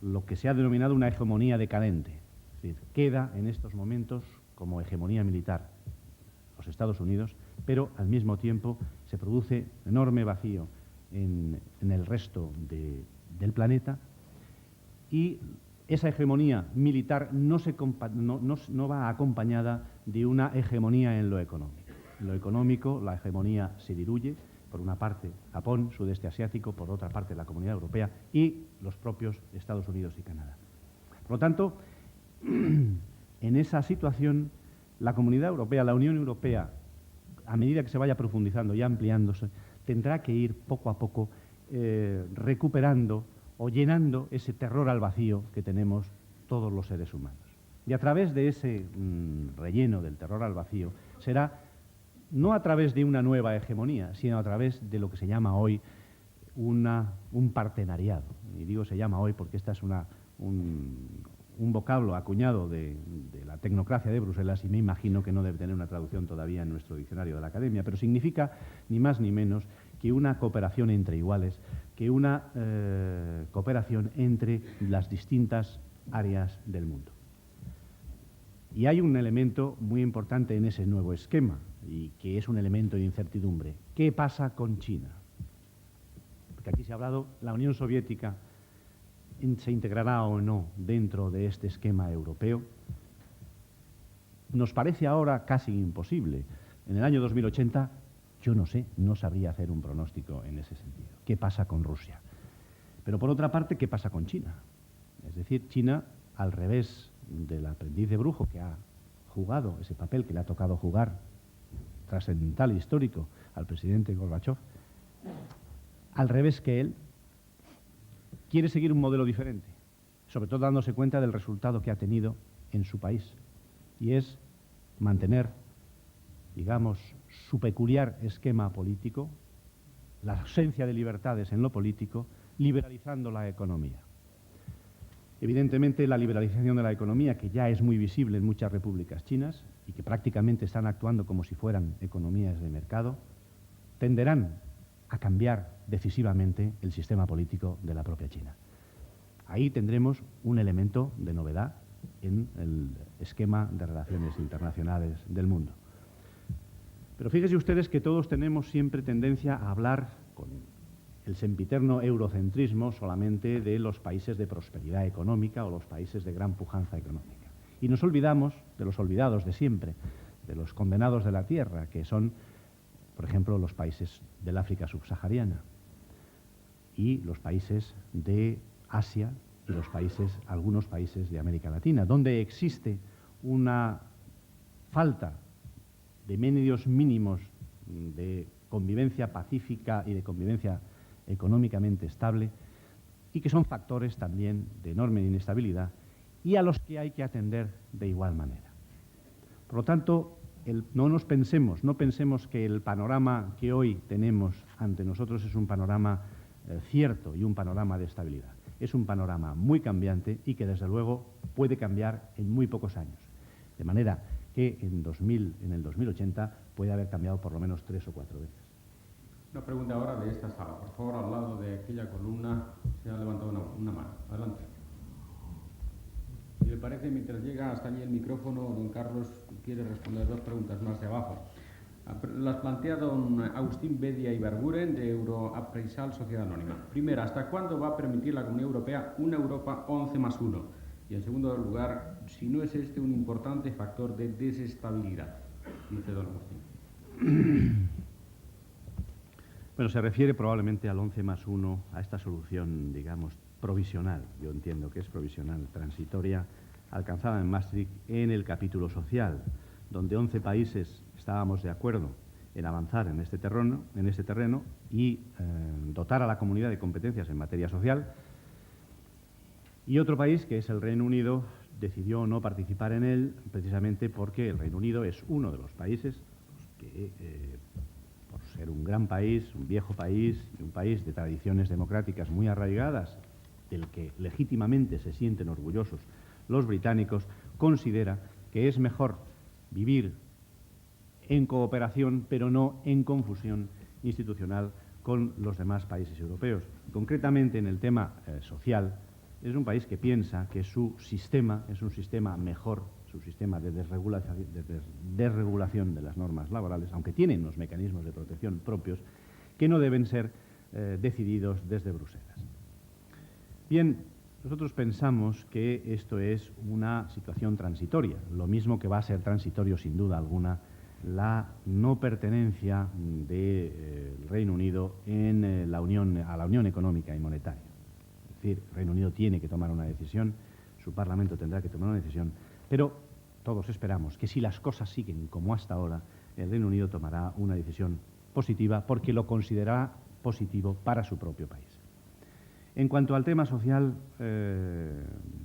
lo que se ha denominado una hegemonía decadente. Es decir, queda en estos momentos como hegemonía militar los Estados Unidos, pero al mismo tiempo se produce un enorme vacío en el resto del planeta, y esa hegemonía militar no va acompañada de una hegemonía en lo económico. En lo económico la hegemonía se diluye, por una parte Japón, sudeste asiático, por otra parte la Comunidad Europea y los propios Estados Unidos y Canadá. Por lo tanto, en esa situación, la Comunidad Europea, la Unión Europea, a medida que se vaya profundizando y ampliándose, tendrá que ir poco a poco recuperando o llenando ese terror al vacío que tenemos todos los seres humanos. Y a través de ese relleno del terror al vacío será no a través de una nueva hegemonía, sino a través de lo que se llama hoy un partenariado. Y digo se llama hoy porque esta es un vocablo acuñado de la tecnocracia de Bruselas, y me imagino que no debe tener una traducción todavía en nuestro diccionario de la Academia, pero significa ni más ni menos que una cooperación entre iguales, que una cooperación entre las distintas áreas del mundo. Y hay un elemento muy importante en ese nuevo esquema, y que es un elemento de incertidumbre. ¿Qué pasa con China? Porque aquí se ha hablado, la Unión Soviética se integrará o no dentro de este esquema europeo. Nos parece ahora casi imposible. En el año 2080, yo no sé, no sabría hacer un pronóstico en ese sentido. ¿Qué pasa con Rusia? Pero por otra parte, ¿qué pasa con China? Es decir, China, al revés del aprendiz de brujo que ha jugado ese papel que le ha tocado jugar, trascendental e histórico, al presidente Gorbachev, al revés que él, quiere seguir un modelo diferente, sobre todo dándose cuenta del resultado que ha tenido en su país, y es mantener, digamos, su peculiar esquema político, la ausencia de libertades en lo político, liberalizando la economía. Evidentemente, la liberalización de la economía, que ya es muy visible en muchas repúblicas chinas y que prácticamente están actuando como si fueran economías de mercado, tenderán a cambiar decisivamente el sistema político de la propia China. Ahí tendremos un elemento de novedad en el esquema de relaciones internacionales del mundo. Pero fíjense ustedes que todos tenemos siempre tendencia a hablar con el sempiterno eurocentrismo solamente de los países de prosperidad económica o los países de gran pujanza económica. Y nos olvidamos de los olvidados de siempre, de los condenados de la tierra, que son, por ejemplo, los países del África subsahariana y los países de Asia y algunos países de América Latina, donde existe una falta de medios mínimos de convivencia pacífica y de convivencia económicamente estable, y que son factores también de enorme inestabilidad y a los que hay que atender de igual manera. Por lo tanto, no pensemos que el panorama que hoy tenemos ante nosotros es un panorama cierto y un panorama de estabilidad. Es un panorama muy cambiante y que desde luego puede cambiar en muy pocos años. De manera que en el 2080 puede haber cambiado por lo menos 3 o 4 veces. Una pregunta ahora de esta sala. Por favor, al lado de aquella columna se ha levantado una mano. Adelante. Si le parece, mientras llega hasta allí el micrófono, don Carlos quiere responder 2 preguntas más de abajo. Las plantea don Agustín Bedia Ibarguren, de Euroappraisal Sociedad Anónima. Primera, ¿hasta cuándo va a permitir la Comunidad Europea una Europa 11+1? Y en segundo lugar, si no es este un importante factor de desestabilidad, dice don Agustín. Bueno, se refiere probablemente al 11+1, a esta solución, digamos, provisional. Yo entiendo que es provisional, transitoria, alcanzada en Maastricht en el capítulo social, donde 11 países estábamos de acuerdo en avanzar en este terreno y dotar a la comunidad de competencias en materia social. Y otro país, que es el Reino Unido, decidió no participar en él precisamente porque el Reino Unido es uno de los países que, por ser un gran país, un viejo país y un país de tradiciones democráticas muy arraigadas, del que legítimamente se sienten orgullosos los británicos, considera que es mejor vivir en cooperación, pero no en confusión institucional con los demás países europeos. Concretamente, en el tema social, es un país que piensa que su sistema es un sistema mejor, su sistema de desregulación de las normas laborales, aunque tienen unos mecanismos de protección propios, que no deben ser decididos desde Bruselas. Bien, nosotros pensamos que esto es una situación transitoria, lo mismo que va a ser transitorio, sin duda alguna, la no pertenencia del Reino Unido a la Unión Económica y Monetaria. Es decir, el Reino Unido tiene que tomar una decisión, su Parlamento tendrá que tomar una decisión, pero todos esperamos que si las cosas siguen como hasta ahora, el Reino Unido tomará una decisión positiva porque lo considerará positivo para su propio país. En cuanto al tema social,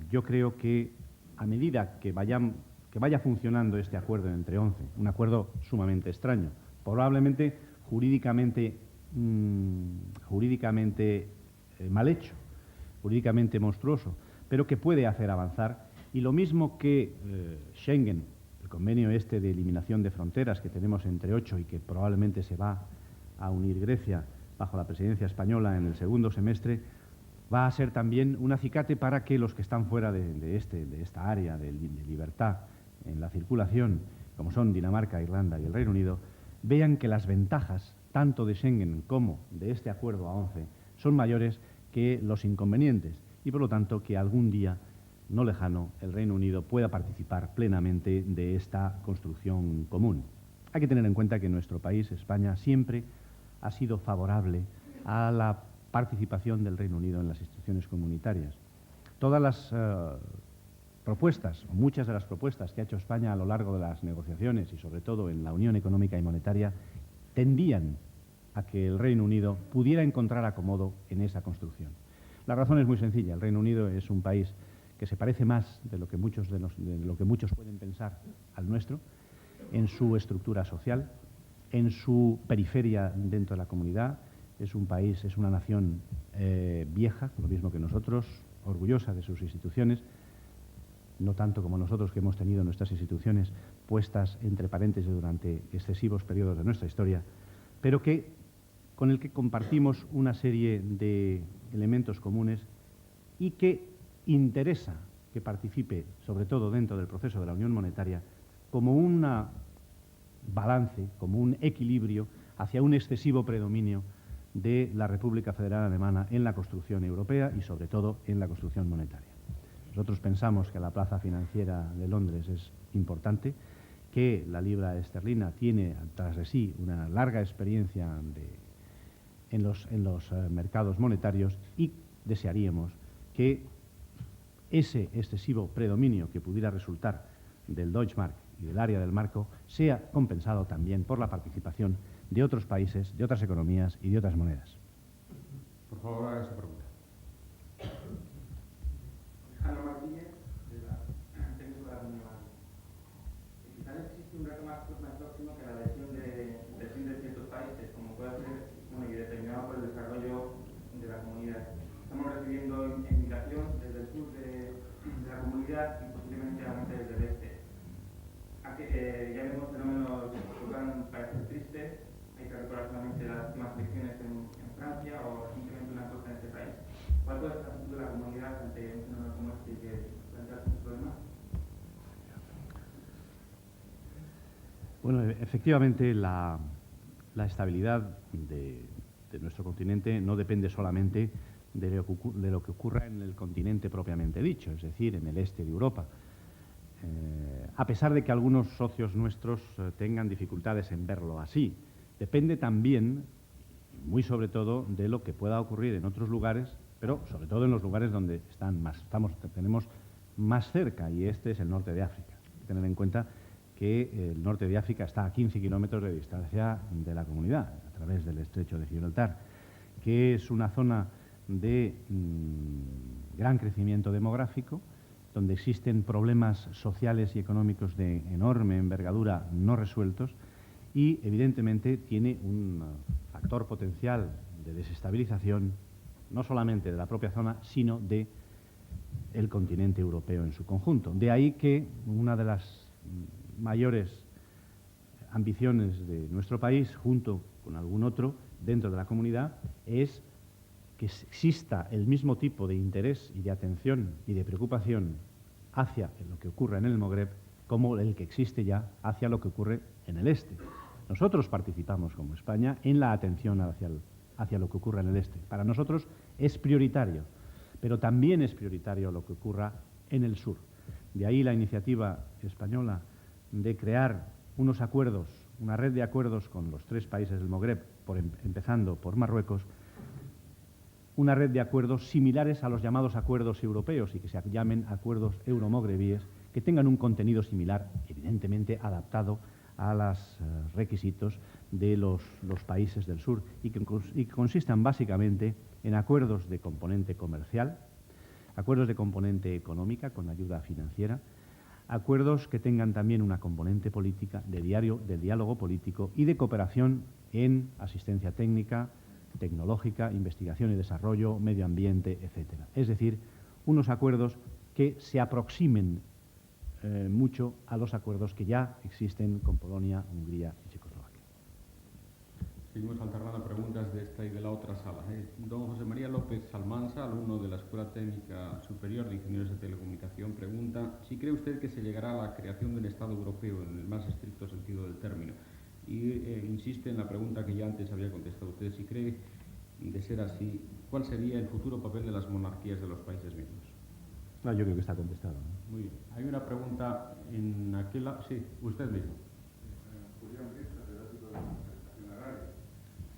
yo creo que a medida que vaya funcionando este acuerdo entre 11, un acuerdo sumamente extraño, probablemente jurídicamente mal hecho, jurídicamente monstruoso, pero que puede hacer avanzar, y lo mismo que Schengen, el convenio este de eliminación de fronteras que tenemos entre 8 y que probablemente se va a unir Grecia bajo la presidencia española en el segundo semestre, va a ser también un acicate para que los que están fuera de esta área de libertad en la circulación, como son Dinamarca, Irlanda y el Reino Unido, vean que las ventajas tanto de Schengen como de este acuerdo a 11 son mayores que los inconvenientes y, por lo tanto, que algún día no lejano el Reino Unido pueda participar plenamente de esta construcción común. Hay que tener en cuenta que nuestro país, España, siempre ha sido favorable a la participación del Reino Unido en las instituciones comunitarias. Todas las propuestas, o muchas de las propuestas que ha hecho España a lo largo de las negociaciones y sobre todo en la Unión Económica y Monetaria, tendían a que el Reino Unido pudiera encontrar acomodo en esa construcción. La razón es muy sencilla. El Reino Unido es un país que se parece más de lo que muchos pueden pensar al nuestro, en su estructura social, en su periferia dentro de la comunidad. Es un país, es una nación vieja, lo mismo que nosotros, orgullosa de sus instituciones, no tanto como nosotros, que hemos tenido nuestras instituciones puestas entre paréntesis durante excesivos periodos de nuestra historia, pero con el que compartimos una serie de elementos comunes y que interesa que participe, sobre todo dentro del proceso de la Unión Monetaria, como un balance, como un equilibrio hacia un excesivo predominio de la República Federal Alemana en la construcción europea y, sobre todo, en la construcción monetaria. Nosotros pensamos que la plaza financiera de Londres es importante, que la libra esterlina tiene tras de sí una larga experiencia en los mercados monetarios y desearíamos que ese excesivo predominio que pudiera resultar del Deutschmark y del área del marco sea compensado también por la participación de otros países, de otras economías y de otras monedas. Por favor, haga esa pregunta. Alejandro Martínez, de la técnico de la Unión. Quizás existe un reto más próximo que la adhesión de ciertos países, como puede ser y determinado por el desarrollo de la comunidad. Estamos recibiendo inmigración desde el sur de la comunidad y posiblemente aumente desde el este. Ya vemos fenómenos que puedan parecer tristes. Hay que recordar solamente las últimas elecciones en Francia o recientemente una cosa en este país. ¿Cuál puede ser la actitud de la comunidad ante un fenómeno como este que plantea un problema? Bueno, efectivamente la estabilidad de nuestro continente no depende solamente de lo que ocurra en el continente propiamente dicho, es decir, en el este de Europa. A pesar de que algunos socios nuestros tengan dificultades en verlo así, depende también, muy sobre todo, de lo que pueda ocurrir en otros lugares, pero sobre todo en los lugares donde tenemos más cerca, y este es el norte de África. Hay que tener en cuenta que el norte de África está a 15 kilómetros de distancia de la comunidad, a través del estrecho de Gibraltar, que es una zona de gran crecimiento demográfico, donde existen problemas sociales y económicos de enorme envergadura no resueltos, y evidentemente tiene un factor potencial de desestabilización no solamente de la propia zona, sino de el continente europeo en su conjunto. De ahí que una de las mayores ambiciones de nuestro país, junto con algún otro dentro de la comunidad, es que exista el mismo tipo de interés y de atención y de preocupación hacia lo que ocurre en el Magreb como el que existe ya hacia lo que ocurre en el este. Nosotros participamos como España en la atención hacia lo que ocurre en el este. Para nosotros es prioritario, pero también es prioritario lo que ocurra en el sur. De ahí la iniciativa española de crear unos acuerdos, una red de acuerdos con los 3 países del Magreb, empezando por Marruecos, una red de acuerdos similares a los llamados acuerdos europeos y que se llamen acuerdos euromogrebíes, que tengan un contenido similar, evidentemente adaptado a los requisitos de los países del sur y que consistan básicamente en acuerdos de componente comercial, acuerdos de componente económica con ayuda financiera, acuerdos que tengan también una componente política, de diálogo político y de cooperación en asistencia técnica, tecnológica, investigación y desarrollo, medio ambiente, etc. Es decir, unos acuerdos que se aproximen mucho a los acuerdos que ya existen con Polonia, Hungría y Checoslovaquia. Seguimos alternando preguntas de esta y de la otra sala. Don José María López Almansa, alumno de la Escuela Técnica Superior de Ingenieros de Telecomunicación, pregunta si cree usted que se llegará a la creación de un Estado europeo en el más estricto sentido del término. Y insiste en la pregunta que ya antes había contestado usted, si cree, de ser así, ¿cuál sería el futuro papel de las monarquías de los países miembros? No, yo creo que está contestado, ¿no? Muy bien. Hay una pregunta en aquel lado. Sí, usted mismo. Julián Briz, catedrático de la Administración Agraria.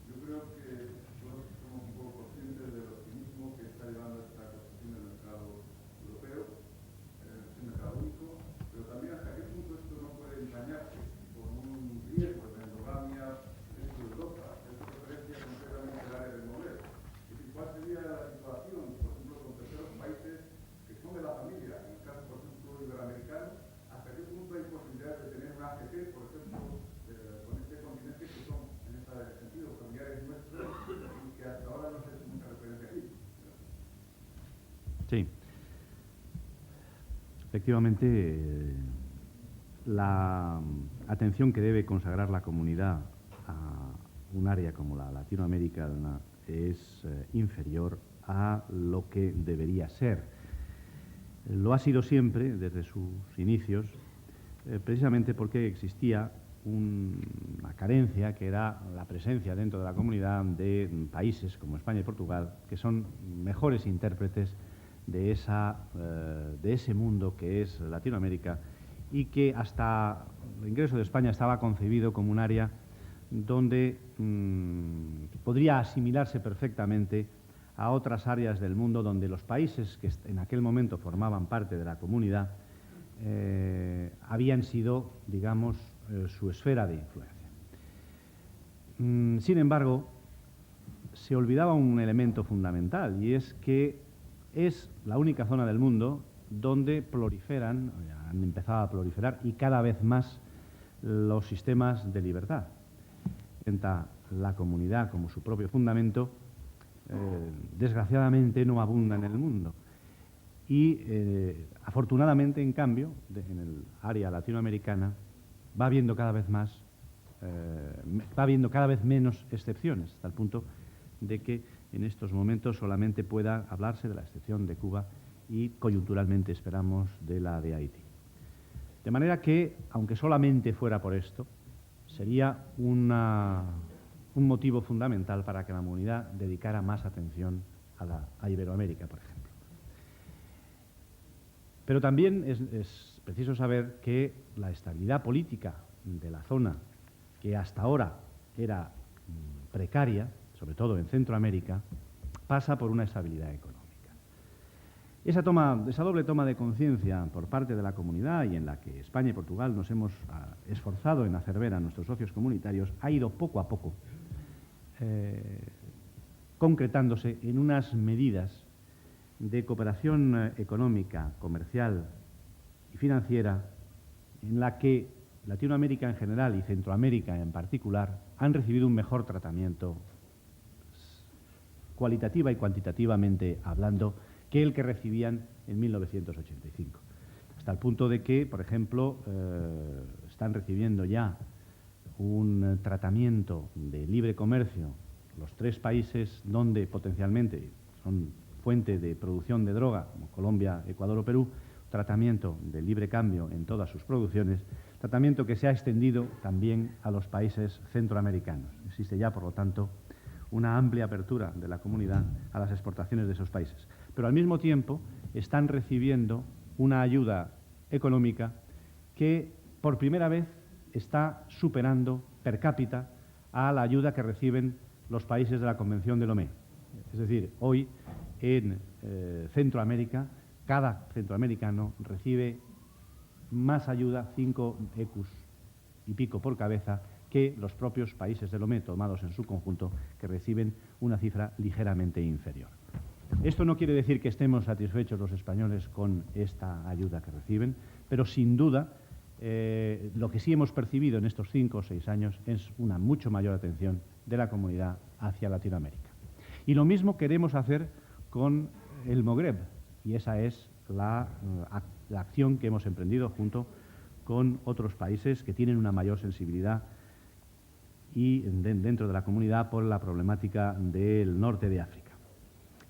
Yo creo que todos somos un poco conscientes del optimismo que está llevando esta construcción del mercado europeo, un mercado único, pero también hasta qué punto esto no puede empañarse con un riesgo de endogamia dentro de Europa. Esto referencia concretamente al área del Magreb. Es decir, ¿cuál sería la situación, por ejemplo, con terceros países que son de la familia, en el caso, por ejemplo, iberoamericano? ¿Hasta qué punto hay posibilidades de tener una ACP, por ejemplo, con este continente que son, en ese sentido, familiares nuestros y que hasta ahora no se ha hecho mucha referencia aquí? Sí. Efectivamente, la atención que debe consagrar la comunidad a un área como la latinoamericana es inferior a lo que debería ser. Lo ha sido siempre, desde sus inicios, precisamente porque existía una carencia que era la presencia dentro de la comunidad de países como España y Portugal, que son mejores intérpretes de ese mundo que es Latinoamérica y que hasta el ingreso de España estaba concebido como un área donde podría asimilarse perfectamente a otras áreas del mundo donde los países que en aquel momento formaban parte de la comunidad habían sido, digamos, su esfera de influencia. Sin embargo, se olvidaba un elemento fundamental, y es que es la única zona del mundo donde han empezado a proliferar y cada vez más los sistemas de libertad. La comunidad como su propio fundamento, desgraciadamente no abunda en el mundo. Y afortunadamente, en cambio, en el área latinoamericana va habiendo cada vez menos excepciones, hasta el punto de que en estos momentos solamente pueda hablarse de la excepción de Cuba y coyunturalmente esperamos de la de Haití. De manera que, aunque solamente fuera por esto, sería un motivo fundamental para que la comunidad dedicara más atención a Iberoamérica, por ejemplo. Pero también es preciso saber que la estabilidad política de la zona, que hasta ahora era precaria, sobre todo en Centroamérica, pasa por una estabilidad económica. Esa doble toma de conciencia por parte de la comunidad, y en la que España y Portugal nos hemos esforzado en hacer ver a nuestros socios comunitarios, ha ido poco a poco concretándose en unas medidas de cooperación económica, comercial y financiera en la que Latinoamérica en general y Centroamérica en particular han recibido un mejor tratamiento cualitativa y cuantitativamente hablando que el que recibían en 1985. Hasta el punto de que, por ejemplo, están recibiendo ya un tratamiento de libre comercio los 3 países donde potencialmente son fuente de producción de droga, como Colombia, Ecuador o Perú, tratamiento de libre cambio en todas sus producciones, tratamiento que se ha extendido también a los países centroamericanos. Existe ya, por lo tanto, una amplia apertura de la comunidad a las exportaciones de esos países. Pero al mismo tiempo están recibiendo una ayuda económica que por primera vez está superando per cápita a la ayuda que reciben los países de la Convención de Lomé. Es decir, hoy en Centroamérica, cada centroamericano recibe más ayuda, 5 ecus y pico por cabeza, que los propios países de Lomé, tomados en su conjunto, que reciben una cifra ligeramente inferior. Esto no quiere decir que estemos satisfechos los españoles con esta ayuda que reciben, pero sin duda lo que sí hemos percibido en estos 5 o 6 años es una mucho mayor atención de la comunidad hacia Latinoamérica. Y lo mismo queremos hacer con el Magreb, y esa es la acción que hemos emprendido junto con otros países que tienen una mayor sensibilidad y dentro de la comunidad por la problemática del norte de África.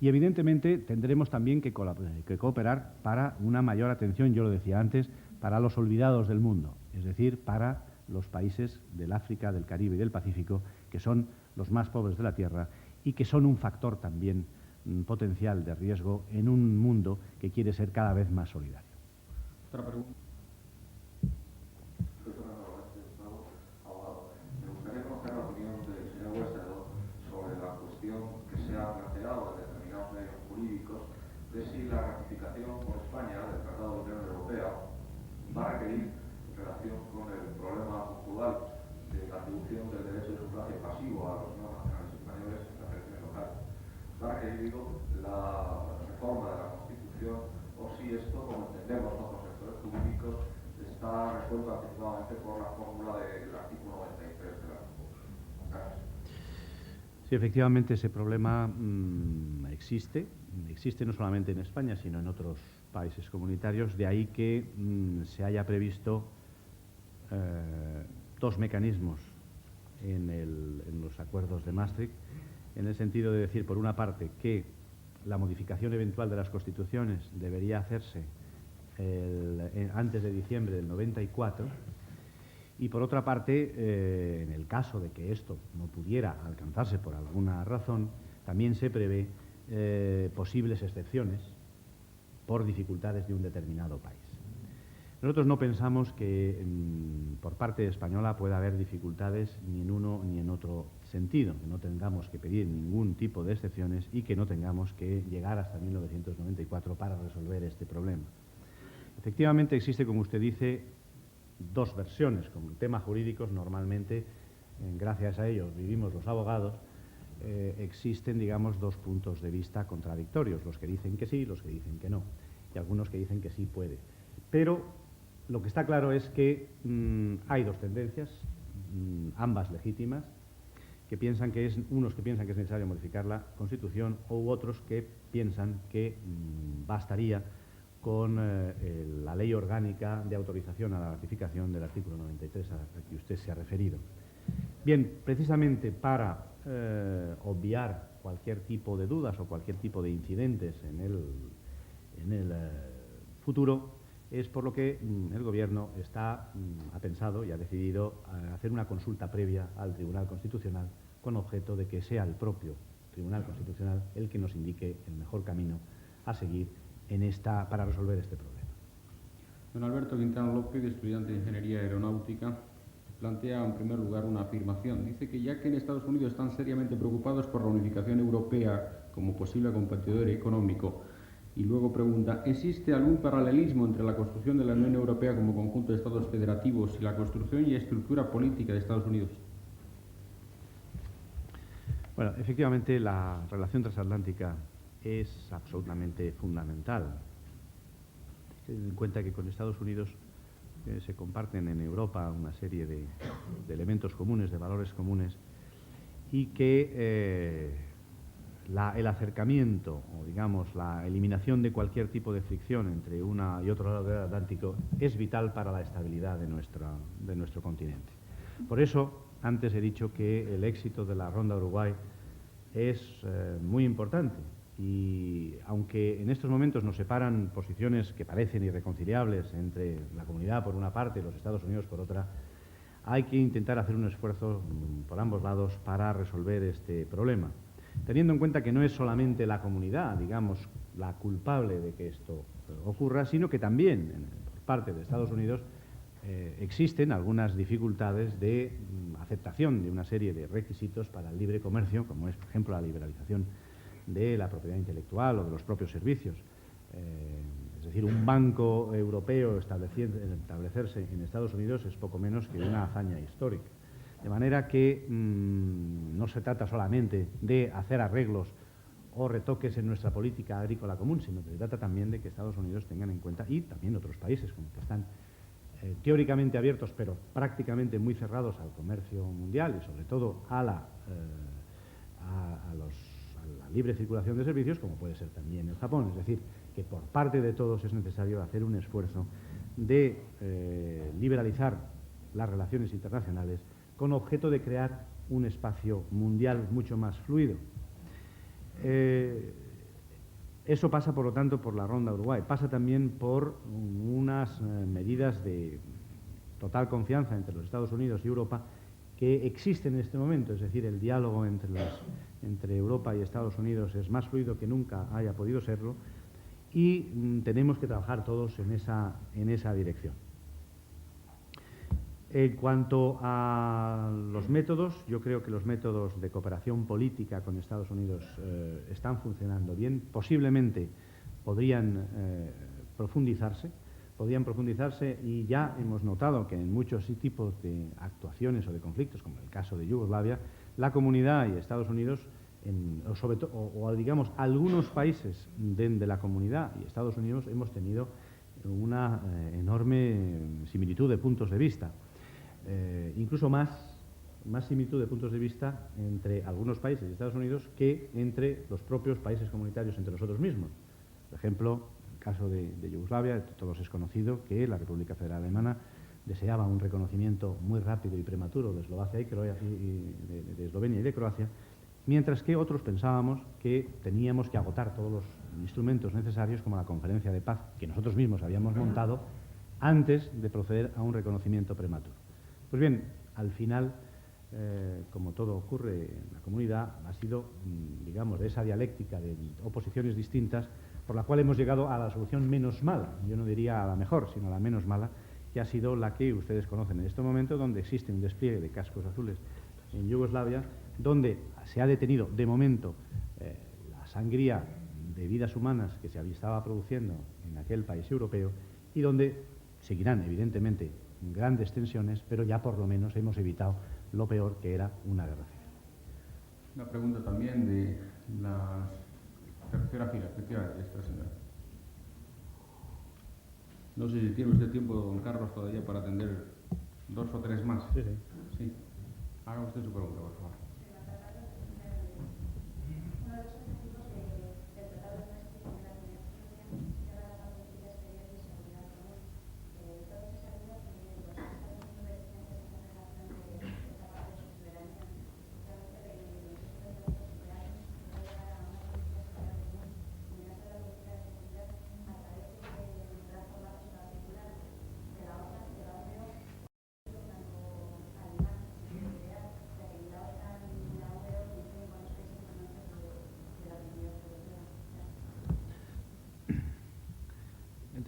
Y evidentemente tendremos también que cooperar para una mayor atención, yo lo decía antes, para los olvidados del mundo, es decir, para los países del África, del Caribe y del Pacífico, que son los más pobres de la Tierra y que son un factor también potencial de riesgo en un mundo que quiere ser cada vez más solidario. Otra pregunta. Me gustaría conocer la opinión del señor Westerlo sobre la cuestión que se ha planteado de determinados medios jurídicos de si la ratificación por España del Tratado de la Unión Europea va a requerir, en relación con el problema puntual de la atribución del derecho de sufragio pasivo a los no nacionales españoles en las elecciones locales, va a requerir la reforma de la Constitución, o si esto, como entendemos otros sectores jurídicos, está resuelto anticipadamente por la fórmula del artículo 93 de la Constitución. Gracias. Sí, efectivamente ese problema existe no solamente en España, sino en otros países comunitarios, de ahí que se haya previsto 2 mecanismos en los acuerdos de Maastricht, en el sentido de decir, por una parte, que la modificación eventual de las constituciones debería hacerse antes de diciembre del 94, y por otra parte, en el caso de que esto no pudiera alcanzarse por alguna razón, también se prevé posibles excepciones por dificultades de un determinado país. Nosotros no pensamos que por parte española pueda haber dificultades ni en uno ni en otro sentido, que no tengamos que pedir ningún tipo de excepciones y que no tengamos que llegar hasta 1994 para resolver este problema. Efectivamente existe, como usted dice, 2 versiones. Como temas jurídicos, normalmente, gracias a ellos vivimos los abogados, existen, digamos, 2 puntos de vista contradictorios, los que dicen que sí, los que dicen que no, y algunos que dicen que sí puede. Pero lo que está claro es que hay 2 tendencias, ambas legítimas, que piensan que unos que piensan que es necesario modificar la Constitución, u otros que piensan que bastaría con la ley orgánica de autorización a la ratificación del artículo 93 a que usted se ha referido. Bien, precisamente para obviar cualquier tipo de dudas o cualquier tipo de incidentes en el futuro, es por lo que el Gobierno ha pensado y ha decidido hacer una consulta previa al Tribunal Constitucional con objeto de que sea el propio Tribunal Constitucional el que nos indique el mejor camino a seguir para resolver este problema. Don Alberto Quintana López, estudiante de Ingeniería Aeronáutica, plantea en primer lugar una afirmación. Dice que ya que en Estados Unidos están seriamente preocupados por la unificación europea como posible competidor económico, Y luego pregunta, ¿existe algún paralelismo entre la construcción de la Unión Europea como conjunto de estados federativos y la construcción y estructura política de Estados Unidos? Bueno, efectivamente la relación transatlántica es absolutamente fundamental. Ten en cuenta que con Estados Unidos se comparten en Europa una serie de elementos comunes, de valores comunes, y que el acercamiento, o digamos, la eliminación de cualquier tipo de fricción entre una y otro lado del Atlántico es vital para la estabilidad de nuestro continente. Por eso, antes he dicho que el éxito de la Ronda Uruguay es muy importante, y aunque en estos momentos nos separan posiciones que parecen irreconciliables entre la comunidad por una parte y los Estados Unidos por otra, hay que intentar hacer un esfuerzo por ambos lados para resolver este problema, teniendo en cuenta que no es solamente la comunidad, digamos, la culpable de que esto ocurra, sino que también por parte de Estados Unidos existen algunas dificultades de aceptación de una serie de requisitos para el libre comercio, como es, por ejemplo, la liberalización de la propiedad intelectual o de los propios servicios. Es decir, un banco europeo establecerse en Estados Unidos es poco menos que una hazaña histórica. De manera que no se trata solamente de hacer arreglos o retoques en nuestra política agrícola común, sino que se trata también de que Estados Unidos tengan en cuenta, y también otros países como que están teóricamente abiertos, pero prácticamente muy cerrados al comercio mundial y sobre todo a la libre circulación de servicios, como puede ser también el Japón. Es decir, que por parte de todos es necesario hacer un esfuerzo de liberalizar las relaciones internacionales con objeto de crear un espacio mundial mucho más fluido. Eso pasa, por lo tanto, por la Ronda Uruguay. Pasa también por unas medidas de total confianza entre los Estados Unidos y Europa que existen en este momento. Es decir, el diálogo entre Europa y Estados Unidos es más fluido que nunca haya podido serlo, y tenemos que trabajar todos en esa dirección. En cuanto a los métodos, yo creo que los métodos de cooperación política con Estados Unidos están funcionando bien. Posiblemente podrían profundizarse, y ya hemos notado que en muchos tipos de actuaciones o de conflictos, como el caso de Yugoslavia, la comunidad y Estados Unidos, o digamos algunos países de la comunidad y Estados Unidos, hemos tenido una enorme similitud de puntos de vista. Incluso más similitud de puntos de vista entre algunos países y Estados Unidos que entre los propios países comunitarios, entre nosotros mismos. Por ejemplo, en el caso de Yugoslavia, todos es conocido que la República Federal Alemana deseaba un reconocimiento muy rápido y prematuro de Eslovenia y de Croacia, mientras que otros pensábamos que teníamos que agotar todos los instrumentos necesarios, como la conferencia de paz que nosotros mismos habíamos montado, antes de proceder a un reconocimiento prematuro. Pues bien, al final, como todo ocurre en la comunidad, ha sido, digamos, de esa dialéctica de oposiciones distintas, por la cual hemos llegado a la solución menos mala. Yo no diría a la mejor, sino a la menos mala, que ha sido la que ustedes conocen en este momento, donde existe un despliegue de cascos azules en Yugoslavia, donde se ha detenido, de momento, la sangría de vidas humanas que se estaba produciendo en aquel país europeo, y donde seguirán, evidentemente, grandes tensiones, pero ya por lo menos hemos evitado lo peor, que era una guerra civil. Una pregunta también de la tercera fila, efectivamente, esta señora. No sé si tiene usted tiempo, don Carlos, todavía para atender 2 o 3 más. Sí, sí. Sí. Haga usted su pregunta, por favor.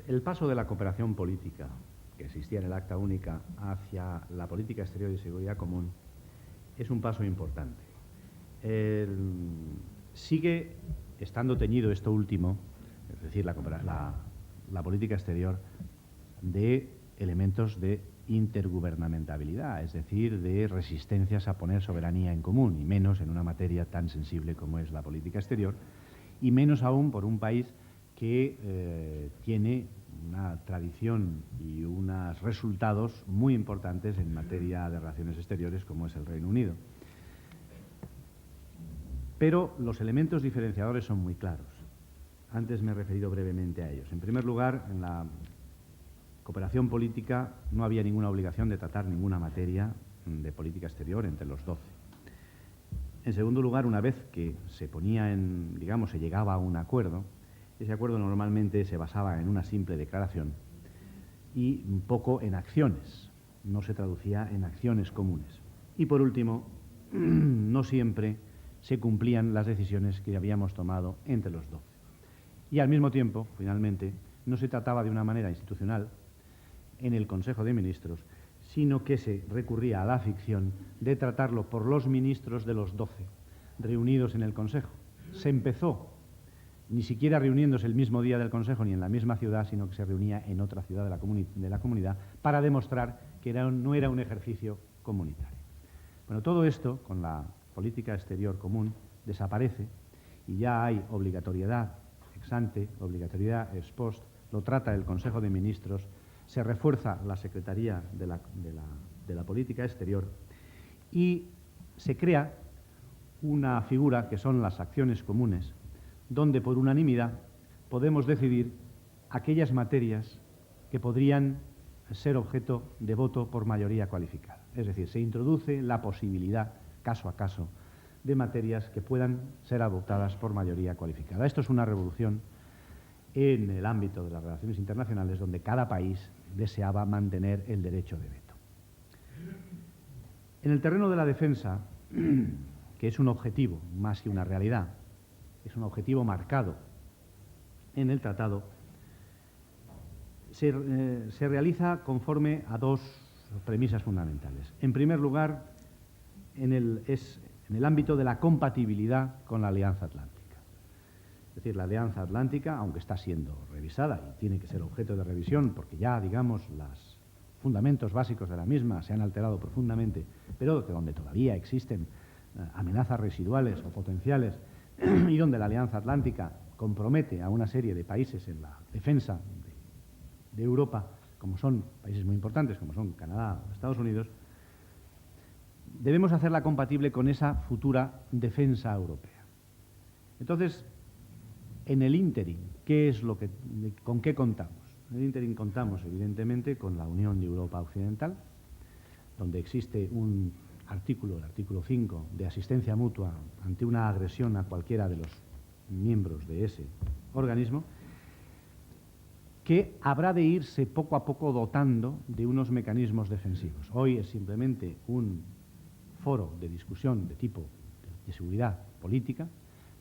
El paso de la cooperación política, que existía en el Acta Única, hacia la política exterior y seguridad común, es un paso importante. Sigue estando teñido esto último, decir, la política exterior, de elementos de intergubernamentabilidad, es decir, de resistencias a poner soberanía en común, y menos en una materia tan sensible como es la política exterior, y menos aún por un país que tiene una tradición y unos resultados muy importantes en materia de relaciones exteriores, como es el Reino Unido. Pero los elementos diferenciadores son muy claros. Antes me he referido brevemente a ellos. En primer lugar, en la cooperación política no había ninguna obligación de tratar ninguna materia de política exterior entre los 12. En segundo lugar, una vez que se ponía en, digamos, se llegaba a un acuerdo, ese acuerdo normalmente se basaba en una simple declaración y un poco en acciones, no se traducía en acciones comunes. Y por último, no siempre se cumplían las decisiones que habíamos tomado entre los 12. Y al mismo tiempo, finalmente, no se trataba de una manera institucional en el Consejo de Ministros, sino que se recurría a la ficción de tratarlo por los ministros de los 12 reunidos en el Consejo. Se empezó ni siquiera reuniéndose el mismo día del Consejo ni en la misma ciudad, sino que se reunía en otra ciudad de la comunidad para demostrar que no era un ejercicio comunitario. Bueno, todo esto, con la política exterior común, desaparece y ya hay obligatoriedad ex ante, obligatoriedad ex post, lo trata el Consejo de Ministros, se refuerza la Secretaría de la Política Exterior y se crea una figura que son las acciones comunes, donde por unanimidad podemos decidir aquellas materias que podrían ser objeto de voto por mayoría cualificada. Es decir, se introduce la posibilidad, caso a caso, de materias que puedan ser adoptadas por mayoría cualificada. Esto es una revolución en el ámbito de las relaciones internacionales, donde cada país deseaba mantener el derecho de veto. En el terreno de la defensa, que es un objetivo más que una realidad, es un objetivo marcado en el tratado, se realiza conforme a dos premisas fundamentales. En primer lugar, en el ámbito de la compatibilidad con la Alianza Atlántica. Es decir, la Alianza Atlántica, aunque está siendo revisada y tiene que ser objeto de revisión porque ya, digamos, los fundamentos básicos de la misma se han alterado profundamente, pero donde todavía existen amenazas residuales o potenciales y donde la Alianza Atlántica compromete a una serie de países en la defensa de Europa, como son países muy importantes, como son Canadá o Estados Unidos, debemos hacerla compatible con esa futura defensa europea. Entonces, en el ínterin, ¿con qué contamos? En el ínterin contamos, evidentemente, con la Unión de Europa Occidental, donde existe un artículo, el artículo 5, de asistencia mutua ante una agresión a cualquiera de los miembros de ese organismo, que habrá de irse poco a poco dotando de unos mecanismos defensivos. Hoy es simplemente un foro de discusión de tipo de seguridad política,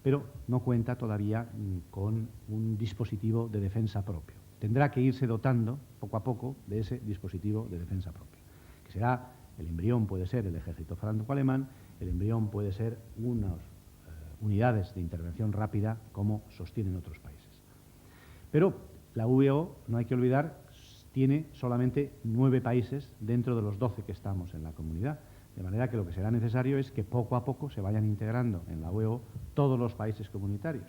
pero no cuenta todavía con un dispositivo de defensa propio. Tendrá que irse dotando poco a poco de ese dispositivo de defensa propio, que será, el embrión puede ser el ejército franco-alemán, el embrión puede ser unas unidades de intervención rápida como sostienen otros países. Pero la UEO, no hay que olvidar, tiene solamente 9 países dentro de los 12 que estamos en la comunidad. De manera que lo que será necesario es que poco a poco se vayan integrando en la UEO todos los países comunitarios.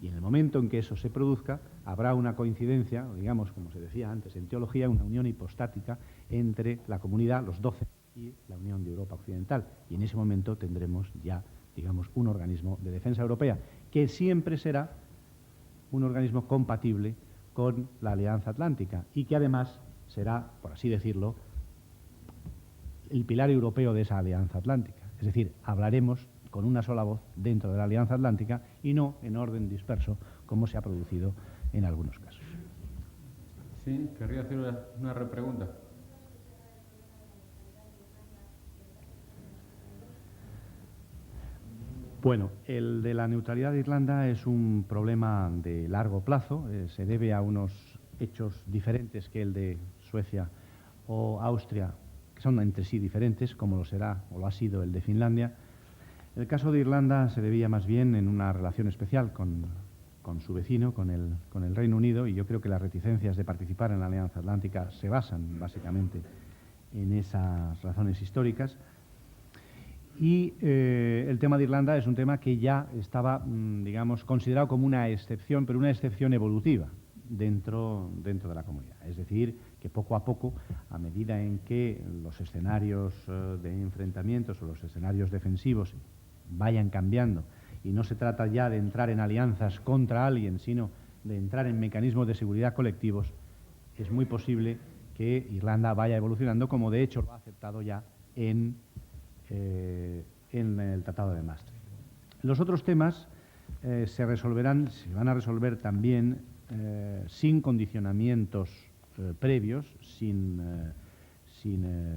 Y en el momento en que eso se produzca, habrá una coincidencia, digamos, como se decía antes en teología, una unión hipostática entre la comunidad, los 12, y la Unión de Europa Occidental. Y en ese momento tendremos ya, digamos, un organismo de defensa europea, que siempre será un organismo compatible con la Alianza Atlántica y que además será, por así decirlo, el pilar europeo de esa Alianza Atlántica. Es decir, hablaremos con una sola voz dentro de la Alianza Atlántica y no en orden disperso, como se ha producido en algunos casos. Sí, querría hacer una repregunta. Bueno, el de la neutralidad de Irlanda es un problema de largo plazo, se debe a unos hechos diferentes que el de Suecia o Austria, que son entre sí diferentes, como lo será o lo ha sido el de Finlandia. El caso de Irlanda se debía más bien en una relación especial con con su vecino, con el Reino Unido, y yo creo que las reticencias de participar en la Alianza Atlántica se basan básicamente en esas razones históricas. Y el tema de Irlanda es un tema que ya estaba, digamos, considerado como una excepción, pero una excepción evolutiva dentro de la comunidad. Es decir, que poco a poco, a medida en que los escenarios de enfrentamientos o los escenarios defensivos vayan cambiando, y no se trata ya de entrar en alianzas contra alguien, sino de entrar en mecanismos de seguridad colectivos, es muy posible que Irlanda vaya evolucionando, como de hecho lo ha aceptado ya en el Tratado de Maastricht. Los otros temas se van a resolver también sin condicionamientos previos, sin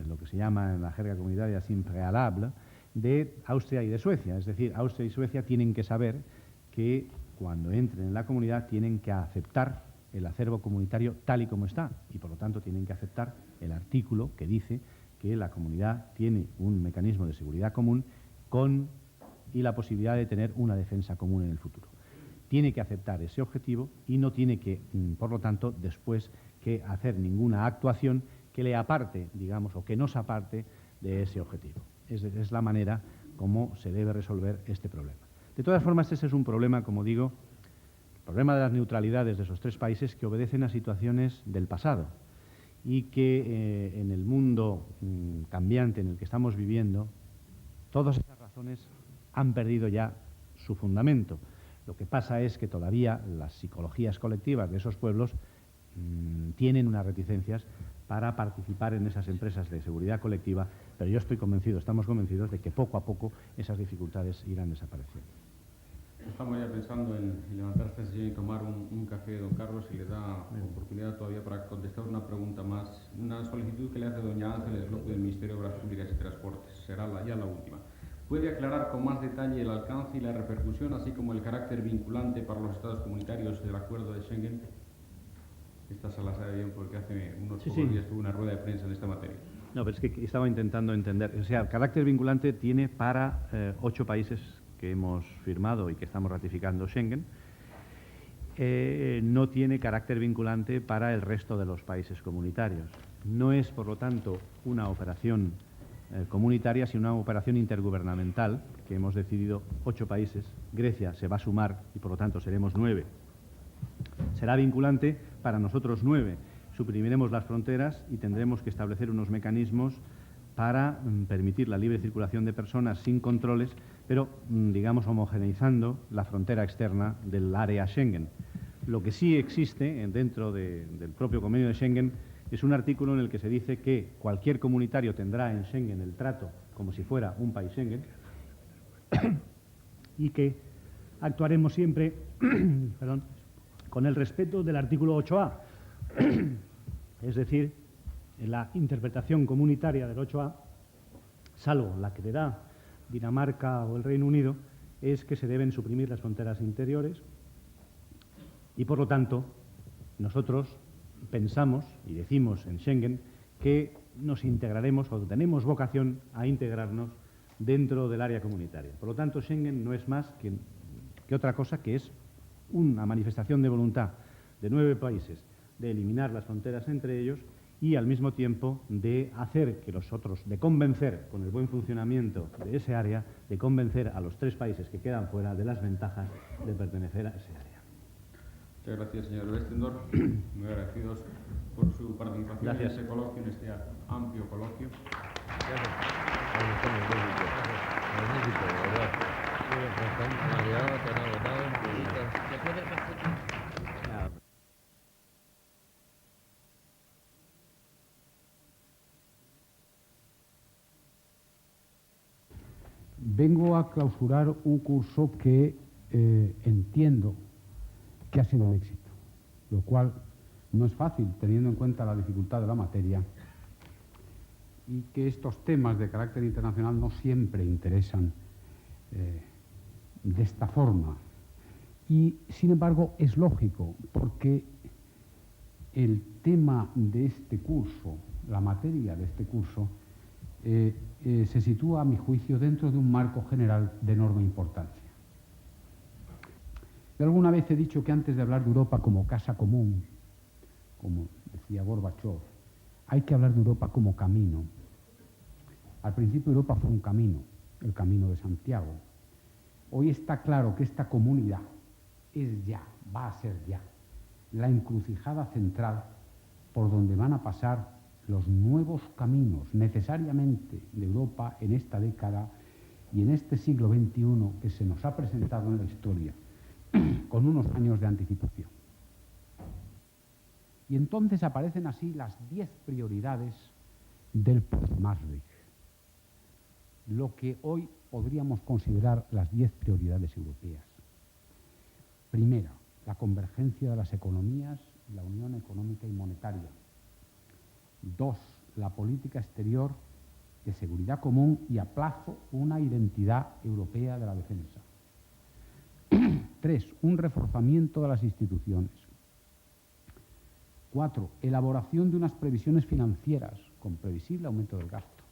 lo que se llama en la jerga comunitaria sin préalable, de Austria y de Suecia. Es decir, Austria y Suecia tienen que saber que cuando entren en la comunidad tienen que aceptar el acervo comunitario tal y como está, y por lo tanto tienen que aceptar el artículo que dice que la comunidad tiene un mecanismo de seguridad común y la posibilidad de tener una defensa común en el futuro. Tiene que aceptar ese objetivo y no tiene que, por lo tanto, después que hacer ninguna actuación que le aparte, digamos, o que nos aparte de ese objetivo. Es la manera como se debe resolver este problema. De todas formas, ese es un problema, como digo, el problema de las neutralidades de esos tres países que obedecen a situaciones del pasado y que en el mundo cambiante en el que estamos viviendo, todas esas razones han perdido ya su fundamento. Lo que pasa es que todavía las psicologías colectivas de esos pueblos tienen unas reticencias para participar en esas empresas de seguridad colectiva, pero yo estoy convencido, estamos convencidos de que poco a poco esas dificultades irán desapareciendo. Estamos ya pensando en levantar esta sesión y tomar un café, don Carlos, y le da oportunidad todavía para contestar una pregunta más, una solicitud que le hace doña Ángeles López del Ministerio de Obras Públicas y Transportes. Será ya la última. ¿Puede aclarar con más detalle el alcance y la repercusión, así como el carácter vinculante para los Estados comunitarios del Acuerdo de Schengen? Esta sala sabe bien porque hace unos pocos días tuvo una rueda de prensa en esta materia. No, pero es que estaba intentando entender. O sea, el carácter vinculante tiene para 8 países que hemos firmado y que estamos ratificando Schengen. No tiene carácter vinculante para el resto de los países comunitarios. No es, por lo tanto, una operación comunitaria, sino una operación intergubernamental que hemos decidido 8 países. Grecia se va a sumar y, por lo tanto, seremos 9. Será vinculante para nosotros 9. Suprimiremos las fronteras y tendremos que establecer unos mecanismos para permitir la libre circulación de personas sin controles, pero, digamos, homogeneizando la frontera externa del área Schengen. Lo que sí existe dentro del propio convenio de Schengen es un artículo en el que se dice que cualquier comunitario tendrá en Schengen el trato como si fuera un país Schengen y que actuaremos siempre perdón, con el respeto del artículo 8A, es decir, en la interpretación comunitaria del 8A, salvo la que le da Dinamarca o el Reino Unido, es que se deben suprimir las fronteras interiores y, por lo tanto, nosotros pensamos y decimos en Schengen que nos integraremos o tenemos vocación a integrarnos dentro del área comunitaria. Por lo tanto, Schengen no es más que otra cosa que es una manifestación de voluntad de 9 países de eliminar las fronteras entre ellos y al mismo tiempo de hacer que los otros, de convencer con el buen funcionamiento de ese área, de convencer a los 3 países que quedan fuera de las ventajas de pertenecer a ese área. Muchas gracias, señor Westendorf. Muy agradecidos por su participación en este coloquio, en este amplio coloquio. Gracias. Magnífico, de verdad. Muy bien, Navidad, te han agotado, Vengo a clausurar un curso que entiendo que ha sido un éxito, lo cual no es fácil teniendo en cuenta la dificultad de la materia y que estos temas de carácter internacional no siempre interesan de esta forma. Y, sin embargo, es lógico, porque el tema de este curso, la materia de este curso, se sitúa, a mi juicio, dentro de un marco general de enorme importancia. Yo alguna vez he dicho que antes de hablar de Europa como casa común, como decía Gorbachev, hay que hablar de Europa como camino. Al principio Europa fue un camino, el camino de Santiago. Hoy está claro que esta comunidad es ya, va a ser ya, la encrucijada central por donde van a pasar los nuevos caminos necesariamente de Europa en esta década y en este siglo XXI que se nos ha presentado en la historia con unos años de anticipación. Y entonces aparecen así las 10 prioridades del post-Maastricht, lo que hoy podríamos considerar las 10 prioridades europeas. Primera, la convergencia de las economías, la unión económica y monetaria. 2, la política exterior de seguridad común y a plazo una identidad europea de la defensa. 3, un reforzamiento de las instituciones. 4, elaboración de unas previsiones financieras con previsible aumento del gasto.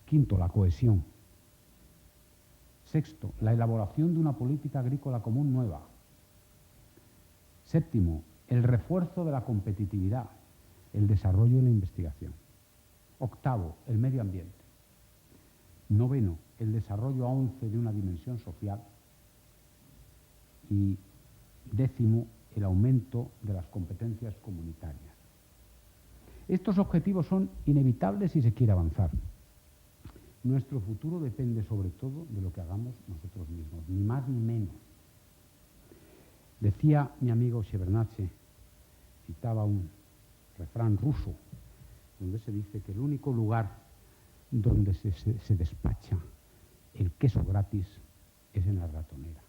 5, la cohesión. 6, la elaboración de una política agrícola común nueva. 7, el refuerzo de la competitividad, el desarrollo y la investigación. 8, el medio ambiente. 9, el desarrollo a 11 de una dimensión social. Y 10, el aumento de las competencias comunitarias. Estos objetivos son inevitables si se quiere avanzar. Nuestro futuro depende sobre todo de lo que hagamos nosotros mismos, ni más ni menos. Decía mi amigo Shevardnadze, citaba un refrán ruso, donde se dice que el único lugar donde se despacha el queso gratis es en la ratonera.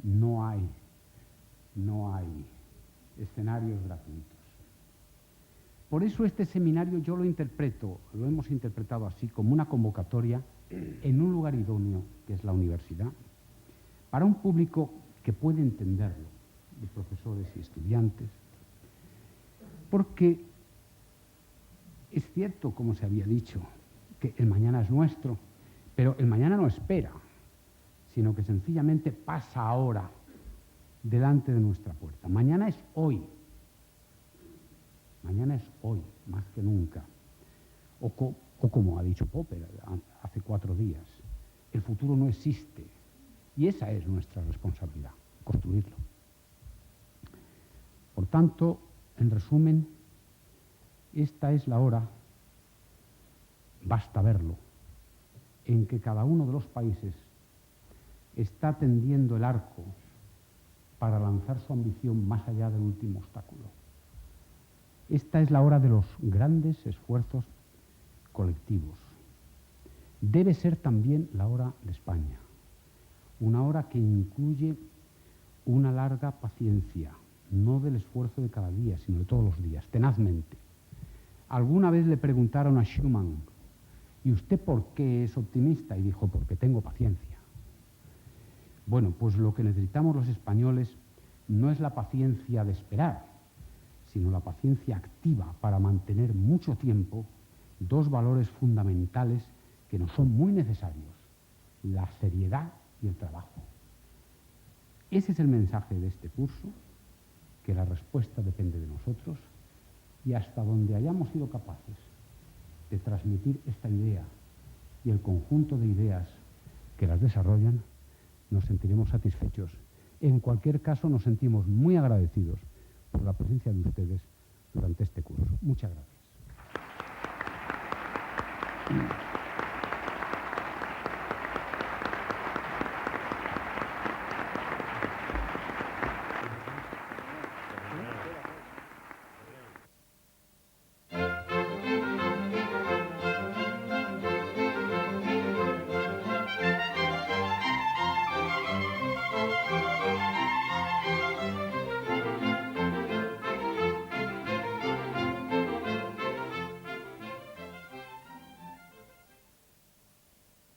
No hay escenarios gratuitos. Por eso este seminario yo lo hemos interpretado así, como una convocatoria en un lugar idóneo, que es la universidad, para un público que puede entenderlo, de profesores y estudiantes, porque es cierto, como se había dicho, que el mañana es nuestro, pero el mañana no espera, sino que sencillamente pasa ahora delante de nuestra puerta. Mañana es hoy. Mañana es hoy, más que nunca. O como ha dicho Popper hace 4 días, el futuro no existe. Y esa es nuestra responsabilidad, construirlo. Por tanto, en resumen, esta es la hora, basta verlo, en que cada uno de los países está tendiendo el arco para lanzar su ambición más allá del último obstáculo. Esta es la hora de los grandes esfuerzos colectivos. Debe ser también la hora de España, una hora que incluye una larga paciencia, no del esfuerzo de cada día, sino de todos los días, tenazmente. Alguna vez le preguntaron a Schuman, ¿y usted por qué es optimista? Y dijo, porque tengo paciencia. Bueno, pues lo que necesitamos los españoles no es la paciencia de esperar, sino la paciencia activa para mantener mucho tiempo 2 valores fundamentales que nos son muy necesarios, la seriedad y el trabajo. Ese es el mensaje de este curso, que la respuesta depende de nosotros, y hasta donde hayamos sido capaces de transmitir esta idea y el conjunto de ideas que las desarrollan, nos sentiremos satisfechos. En cualquier caso, nos sentimos muy agradecidos por la presencia de ustedes durante este curso. Muchas gracias.